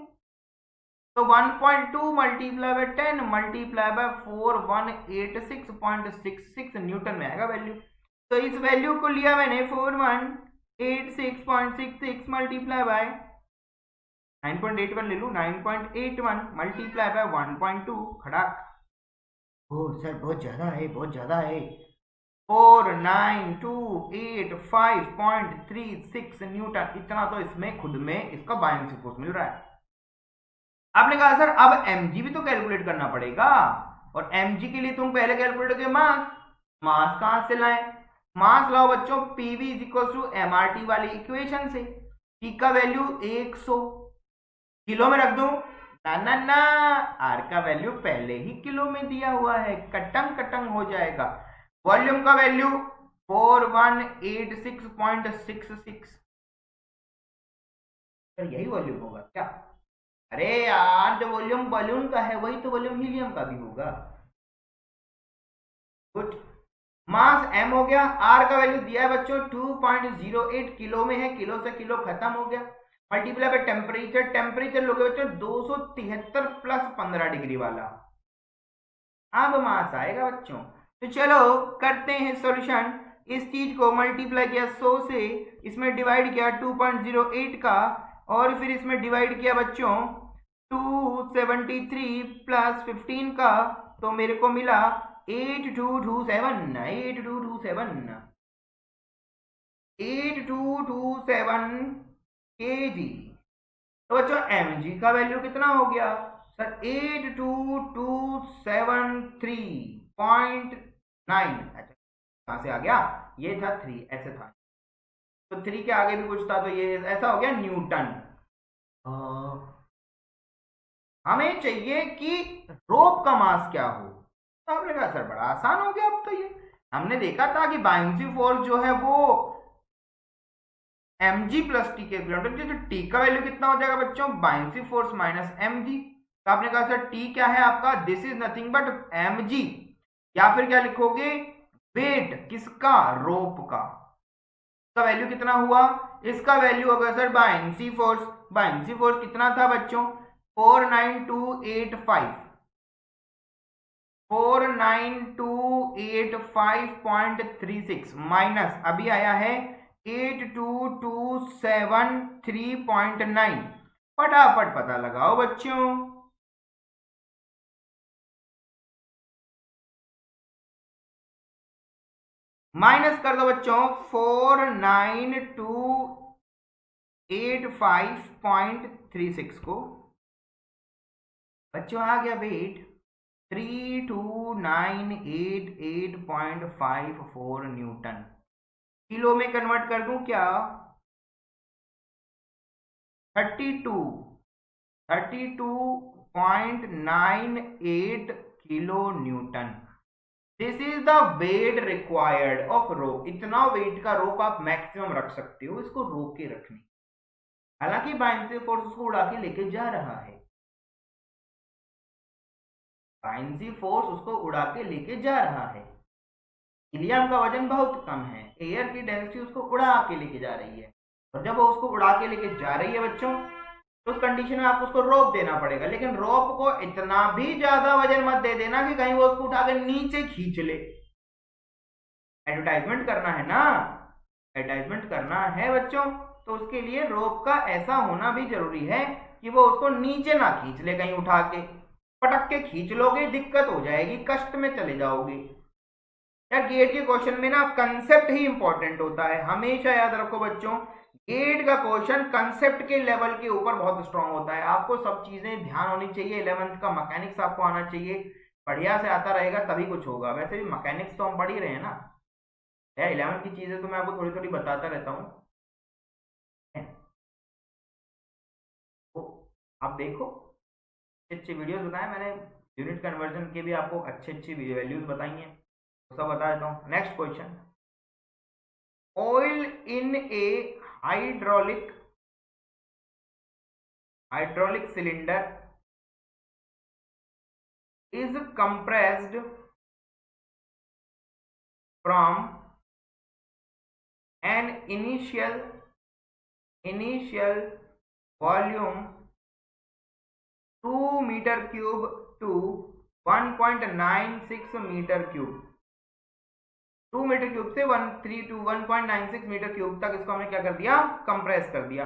Speaker 1: तो 1.2 multiply by 10 multiply by 4186.66 Newton में आएगा वैल्यू। तो इस वैल्यू को लिया मैंने 4186.66 मल्टीप्लाई बाय 9.81 ले लूँ, 9.81 मल्टीप्लाई बाय 1.2 खड़ाक। ओ सर बहुत ज्यादा है, बहुत ज्यादा है। 49285.36 न्यूटन, इतना तो इसमें खुद में इसका बायनेंसी फोर्स मिल रहा है। आपने कहा सर अब mg भी तो कैलकुलेट करना पड़ेगा, और mg के लिए तुम पहले कैलकुलेट करोगे मास। मास कहां से लाए? मास लाओ बच्चों pv is equal to mrt वाली इक्वेशन से। p का वैल्यू 100 किलो में रख दो ना ना ना, r का वैल्यू पहले ही किलो में दिया हुआ है, कटंग कटंग हो जाएगा। वॉल्यूम का वैल्यू 4186.66, सर यही वॉल्यूम होगा क्या? अरे यार जो वॉल्यूम बलून का है वही तो वॉल्यूम हीलियम का भी होगा। गुड। मास m हो गया, r का वैल्यू दिया है बच्चों 2.08 किलो में है, किलो से किलो खत्म हो गया। मल्टीप्लाई बाय टेम्परेचर, टेम्परेचर लोगे बच्चों 273 प्लस 15 डिग्री वाला, अब मास आएगा बच्चों। तो चलो करते हैं सॉल्यूशन। इस चीज को मल्टीप्लाई किया 100 से, इसमें डिवाइड किया 2.08 का, और फिर इसमें डिवाइड किया बच्चों 273 प्लस 15 का, तो मेरे को मिला 8227। 8227 kg। तो बच्चों mg का वैल्यू कितना हो गया सर? 82273.9। अच्छा कहां से आ गया? ये था 3, ऐसे था तो 3 के आगे भी कुछ था तो ये ऐसा हो गया न्यूटन। हमें चाहिए कि रोप का मास क्या हो। तो आपने कहा सर बड़ा आसान हो गया अब तो ये। हमने देखा था कि बाउंसी फोर्स जो है वो mg प्लस टी के इक्विवेलेंट, तो टी का वैल्यू कितना हो जाएगा बच्चों? Bouncy force minus mg। तो आपने कहा सर टी क्या है आपका? This is nothing but mg। या फिर क्या लिखोगे? वेट किसका? रोप का। इसका वैल्यू कितना हुआ? इसका वैल्यू होगा sir bouncy force. Bouncy force कितना था बच्चों? 49285। 49285.36 माइनस अभी आया है 82273.9। फटाफट पता लगाओ बच्चों। माइनस कर दो बच्चों 49285.36 को। बच्चों आ गया वेट 32988.54 न्यूटन। किलो में कन्वर्ट कर दूं क्या? 32.98 kilo newton. This is the weight required of rope. इतना वेट का रोप आप मैक्सिमम रख सकते हो, इसको रोक के रखने। हालांकि बाउंसी फोर्स उसको उड़ा के लेके जा रहा है। बाउंसी फोर्स उसको उड़ा के लेके जा रहा है। हीलियम का वजन बहुत कम है, एयर की डेंसिटी उसको उड़ा के लेके जा रही है। और जब वो उसको उड़ा के लेके जा रही है बच्चों, तो उस कंडीशन में आपको उसको रोप देना पड़ेगा। लेकिन रोप को इतना भी ज्यादा वजन मत दे देना कि कहीं वो उसको उठा के नीचे खींच ले। एडवर्टाइजमेंट करना है ना, एडवर्टाइजमेंट करना है बच्चों, तो उसके लिए रोप का ऐसा होना भी जरूरी है कि वो उसको नीचे ना खींच ले। कहीं उठा के पटक के खींच लोगे दिक्कत हो जाएगी, कष्ट में चले जाओगे। यार गेट के क्वेश्चन में ना कंसेप्ट ही इंपॉर्टेंट होता है, हमेशा याद रखो बच्चों। गेट का क्वेश्चन कंसेप्ट के लेवल के ऊपर बहुत स्ट्रांग होता है। आपको सब चीजें ध्यान होनी चाहिए। 11th का मैकेनिक्स आपको आना चाहिए, बढ़िया से आता रहेगा तभी कुछ होगा। वैसे भी मैकेनिक्स तो हम पढ़ ही रहे हैं ना यार। 11th की चीजें तो मैं आपको थोड़ी थोड़ी बताता रहता हूँ। तो आप देखो, अच्छे अच्छे वीडियोस बनाए मैंने, यूनिट कन्वर्जन के भी आपको अच्छे अच्छे वैल्यूज बताई हैं, तो सब बता देता हूँ। Next question, oil in a hydraulic cylinder is compressed from an initial volume 2 meter cube to 1.96 meter cube। 2 metre cube से 13 to 1.96 मीटर क्यूब तक इसको हमने क्या कर दिया? कंप्रेस कर दिया।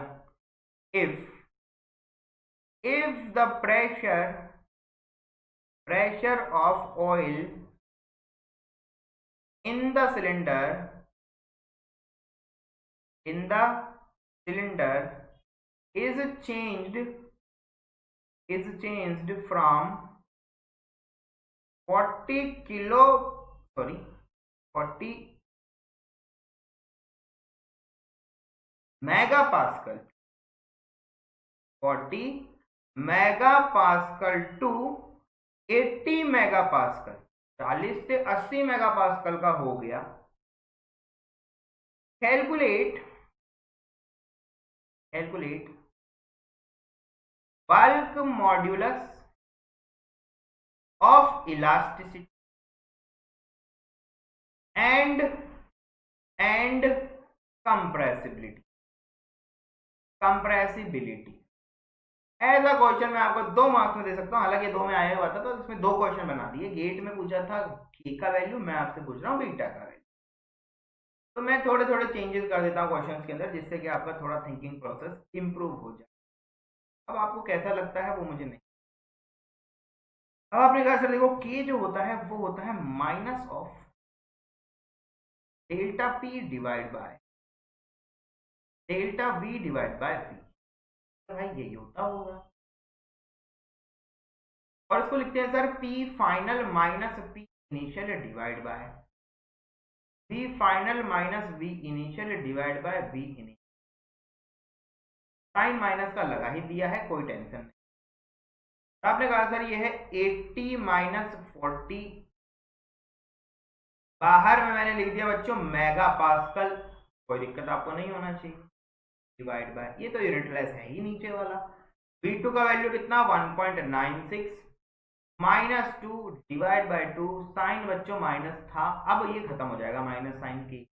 Speaker 1: if the pressure of oil in the cylinder is changed from 40 megapascal 40 megapascal to 80 megapascal, 40 से 80 मेगापास्कल का हो गया। Calculate bulk modulus of elasticity and compressibility. ऐसा क्वेश्चन मैं आपको 2 मार्क्स में दे सकता हूँ। हालांकि 2 में आया हुआ था तो इसमें 2 क्वेश्चन बना दिए। गेट में पूछा था के का वैल्यू, मैं आपसे पूछ रहा हूँ बीटा का वैल्यू। तो मैं थोड़े थोड़े चेंजेस कर देता हूँ क्वेश्चंस के अंदर, जिससे कि आपका थोड़ा थिंकिंग प्रोसेस इंप्रूव हो जाए। अब आपको कैसा लगता है वो मुझे नहीं। अब आपने कहा सर देखो के जो होता है वो होता है minus of delta P divide by delta V divide by V, तो भाई यही होता होगा। और इसको लिखते हैं sir P final minus P initial divide by V final minus V initial divide by V initial. Sign minus का लगा ही दिया है, कोई टेंशन नहीं। तो आपने कहा सर ये है 80 माइनस 40, बाहर में मैंने लिख दिया बच्चों मेगा पास्कल, कोई दिक्कत आपको नहीं होना चाहिए, डिवाइड बाय ये तो यूनिटलेस है ही नीचे वाला। V2 का वैल्यू कितना 1.96 माइनस 2 डिवाइड बाय 2, साइन बच्चों माइनस था, अब ये खत्म हो जाएगा माइनस साइन की।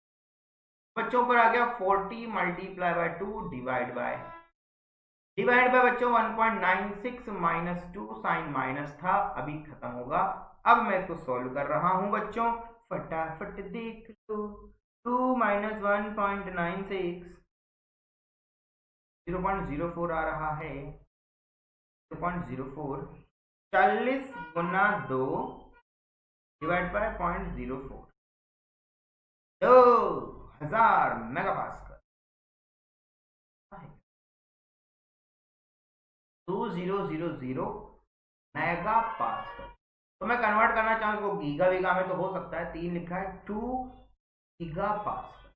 Speaker 1: बच्चों पर आ गया 40 मल्टीप्लाई बाय 2 डिवाइड बाय बच्चों 1.96 माइनस 2, साइन माइनस था, अभी खत्म होगा। अब मैं इसको सॉल्व कर रहा हूं बच्चों, फटाफट देख लो। 2 माइनस 1.96 0.04 आ रहा है, 0.04, 40 गुना 2 divide by 0.04, 2000 megapascal, 2000 mega pascal. तो मैं कन्वर्ट करना चाहूँ इसको गीगा वीगा में, तो हो सकता है 3 लिखा है 2 गीगा पास्कल।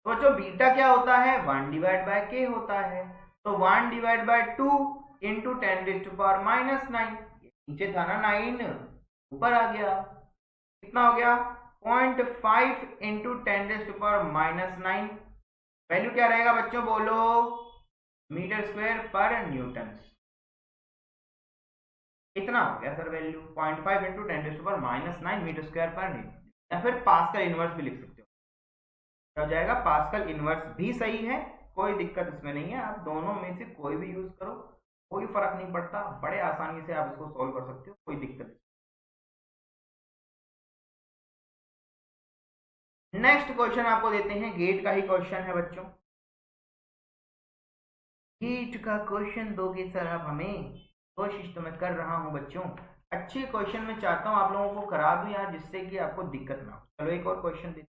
Speaker 1: तो बच्चों बीटा क्या होता है 1 डिवाइड बाय के होता है, तो 1 डिवाइड बाय 2 इंटू 10⁻⁹, नीचे था ना 9, ऊपर आ गया, कितना हो गया 0.5 इंटू 10⁻⁹। वैल्यू क्या रहेगा बच्चों बोलो, मीटर स्क्वायर पर न्यूटन। इतना हो गया sir value 0.5 into 10⁻⁹ metre square पर न्यूटन, या फिर पास्कल इनवर्स भी लिख सकते हो, क्या हो जाएगा पास्कल इनवर्स भी सही है, कोई दिक्कत इसमें नहीं है। आप दोनों में से कोई भी यूज करो, कोई फर्क नहीं पड़ता, बड़े आसानी से आप इसको सॉल्व कर सकते हो, कोई दिक्कत नहीं। नेक्स्ट क्वेश्चन आपको देते हैं, गेट का ही क्वेश्चन है बच्चों, गेट का क्वेश्चन दोगे सर आप हमें, कोशिश तो मैं कर रहा हूं बच्चों, अच्छे क्वेश्चन में चाहता हूं आप लोगों को करा दूं यार, जिससे कि आपको दिक्कत ना हो। चलो एक और क्वेश्चन देते,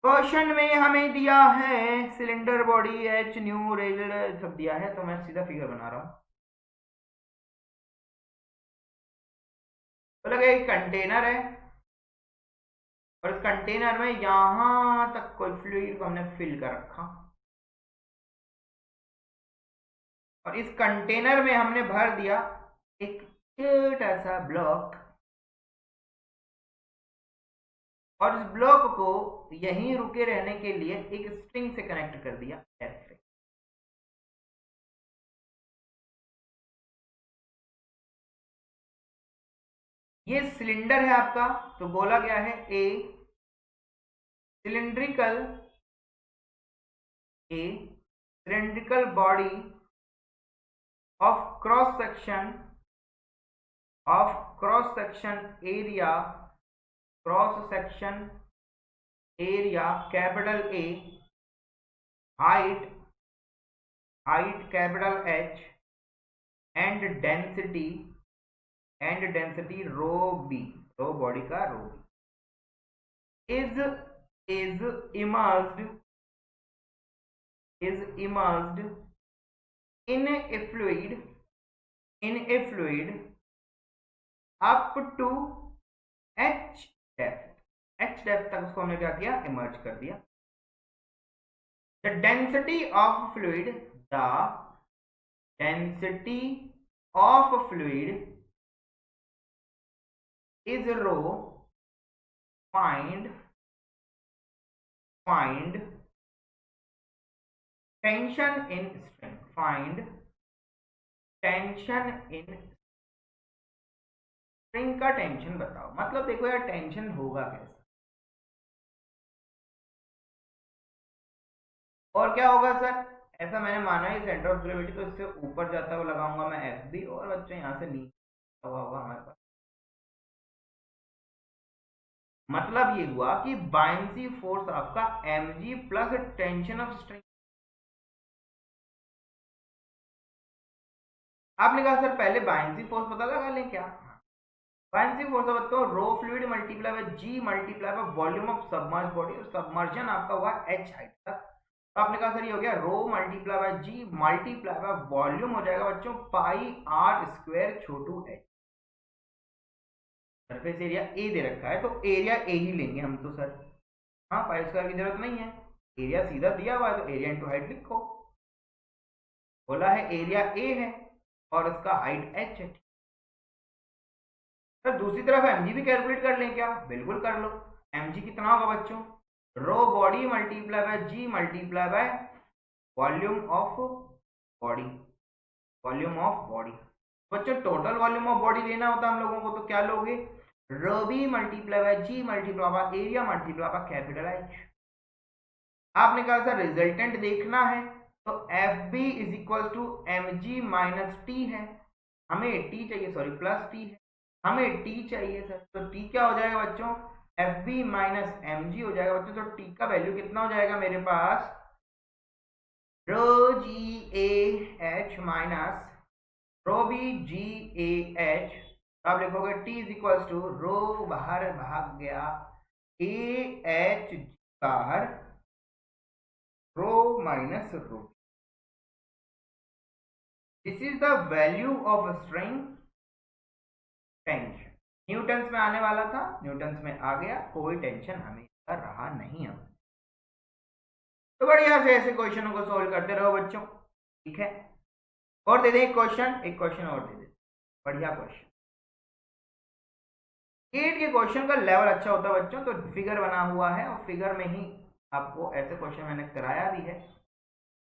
Speaker 1: क्वेश्चन में हमें दिया है cylinder body H new rail सब दिया है, तो मैं सीधा फिगर बना रहा हूं। तो लगे एक कंटेनर है, और इस कंटेनर में यहां तक कोई फ्लूइड को हमने फिल कर रखा, और इस कंटेनर में हमने भर दिया एक छोटा सा ब्लॉक, और इस ब्लॉक को यहीं रुके रहने के लिए एक स्ट्रिंग से कनेक्ट कर दिया एफ से। ये सिलेंडर है आपका, तो बोला गया है a cylindrical body of cross section area capital A, height capital H, and density rho B, rho body का rho B, is immersed in a fluid up to h depth तक उसको हमने क्या किया इमर्ज कर दिया। The density of fluid is rho, find tension in string, string का tension बताओ। मतलब देखो यार टेंशन होगा कैसे, और क्या होगा सर, ऐसा मैंने माना है सेंटर ऑफ ग्रेविटी, तो इससे ऊपर जाता हुआ लगाऊंगा मैं एफ बी, और बच्चों यहाँ से नीचे होगा हमारे पास। मतलब ये हुआ कि बायंसी फोर्स आपका mg plus tension of string. आपने कहा सर पहले बायंसी फोर्स पता लगा लें क्या, बायनेंसी फोर्स है बच्चों rho fluid multiply by ji multiply by volume of submerge body, और सबमर्जन आपका हुआ h हाइट तक। तो आपने कहा सर ये हो गया rho multiply by ji multiply by volume हो जाएगा बच्चों पाई आर स्क्वायर छोटू h। सरफेस एरिया ए दे रखा है तो एरिया ए ही लेंगे हम तो सर। हाँ पाई स्क्वायर की जरूरत नहीं है, एरिया सीधा दिया हुआ है तो एरिया इंटू हाइट लिखो। बोला है एरिया ए है और इसका हाइट h है। सर दूसरी तरफ mg भी कैलकुलेट कर लें क्या? बिल्कुल कर लो। mg कितना होगा बच्चों? Rho body multiply by ji multiply by volume of body, volume of body. बच्चों टोटल वॉल्यूम ऑफ बॉडी लेना होता है हम लोगों को तो क्या लोगे? Rho B multiply by ji multiply by area multiply by capital H. आपने कहा सर रिजल्टेंट देखना है तो F B is equal to M G minus T है, हमें टी चाहिए, सॉरी प्लस टी है, हमें टी चाहिए सर। तो टी क्या हो जाएगा बच्चों? F B minus M G हो जाएगा बच्चों। तो टी का वैल्यू कितना हो जाएगा मेरे पास? Rho G A H minus rho B G A H. आप लिखोगे T is equal to rho बाहर भाग गया ए एच बाहर rho minus rho. This is the value of string tension. Newtons में आने वाला था, न्यूटन्स में आ गया, कोई टेंशन हमें कर रहा नहीं है। तो बढ़िया से ऐसे क्वेश्चनों को सॉल्व करते रहो बच्चों, ठीक है। और दे दें एक क्वेश्चन और दे दें, बढ़िया क्वेश्चन। गेट के क्वेश्चन का लेवल अच्छा होता है बच्चों, तो फिगर बना हुआ है और फिगर में ही आपको ऐसे क्वेश्चन मैंने कराया भी है।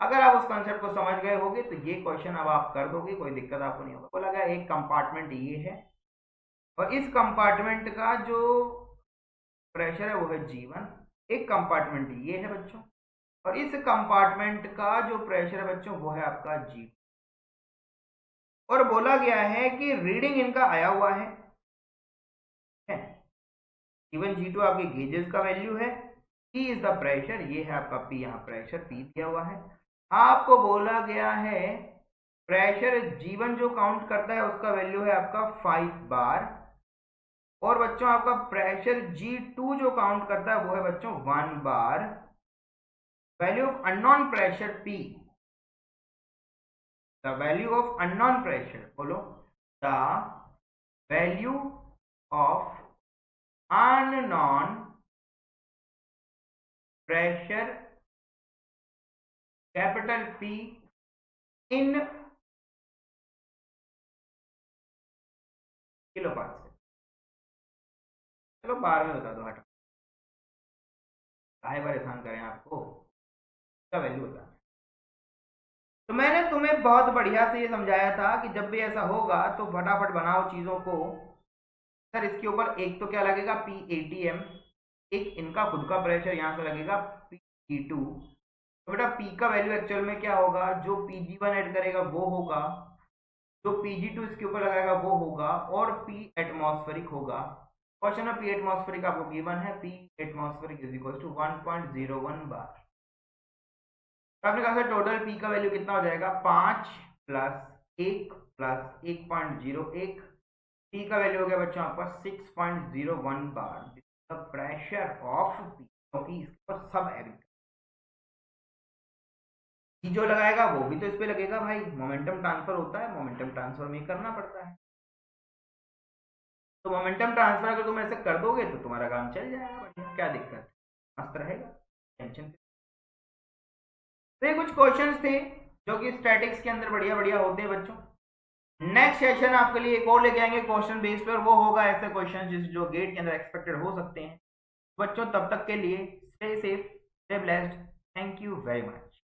Speaker 1: अगर आप उस कॉन्सेप्ट को समझ गए होगे तो ये क्वेश्चन अब आप कर दोगे, कोई दिक्कत आपको नहीं होगा। बोला गया एक कंपार्टमेंट ये है और इस कंपार्टमेंट का जो प्रेशर है वो है G1। एक कंपार्टमेंट ये है बच्चों और इस कंपार्टमेंट का जो प्रेशर है बच्चों वो है आपका G। और बोला गया है कि रीडिंग इनका आया हुआ है G1 G2 आपके गेजेस का वैल्यू है, P इज द प्रेशर, ये है आपका P, यहाँ प्रेशर P दिया हुआ है। आपको बोला गया है प्रेशर G1 जो काउंट करता है उसका वैल्यू है आपका 5 बार, और बच्चों आपका प्रेशर G2 जो काउंट करता है वो है बच्चों 1 bar. Value of unknown pressure P, the value of unknown pressure, बोलो the value of unknown pressure capital P in kilopascal. चलो 12 में बता दो, हटा काहे परेशान करें आपको, इसका वैल्यू बता। तो मैंने तुम्हें बहुत बढ़िया से ये समझाया था कि जब भी ऐसा होगा तो फटाफट बनाओ चीजों को। सर इसके ऊपर एक तो क्या लगेगा PATM, एक इनका खुद का प्रेशर यहाँ से लगेगा PG2। तो बेटा P का वैल्यू एक्चुअल में क्या होगा? जो PG1 ऐड करेगा वो होगा, जो PG2 इसके ऊपर लगाएगा वो होगा, और P एटमॉस्फेरिक होगा। क्वेश्चन में P एटमॉस्फेरिक आपको गिवन है, P atmospheric is equal to 1.01 bar. तो आपने कहा था टोटल P का वैल्यू कितना हो जाएगा? 5 प्लस 1 प्लस 1.01, P का वैल्यू हो गया बच्चों आपका 6.01 बार। द प्रेशर ऑफ P, क्योंकि इसके ऊपर सब एग्री जो लगाएगा वो भी तो इस पे लगेगा भाई, मोमेंटम ट्रांसफर होता है, मोमेंटम ट्रांसफर में करना पड़ता है। तो मोमेंटम ट्रांसफर अगर तुम ऐसे कर दोगे तो तुम्हारा काम चल जाएगा, बढ़िया, क्या दिक्कत, मस्त रहेगा, टेंशन। तो ये कुछ क्वेश्चंस थे जो कि स्टैटिक्स के अंदर बढ़िया बढ़िया होते हैं बच्चों। नेक्स्ट सेशन आपके लिए एक और लेके आएंगे क्वेश्चन बेस पर, वो होगा ऐसे क्वेश्चन जिस जो गेट के अंदर एक्सपेक्टेड हो सकते हैं बच्चों। तब तक के लिए stay safe, stay blessed, thank you very much.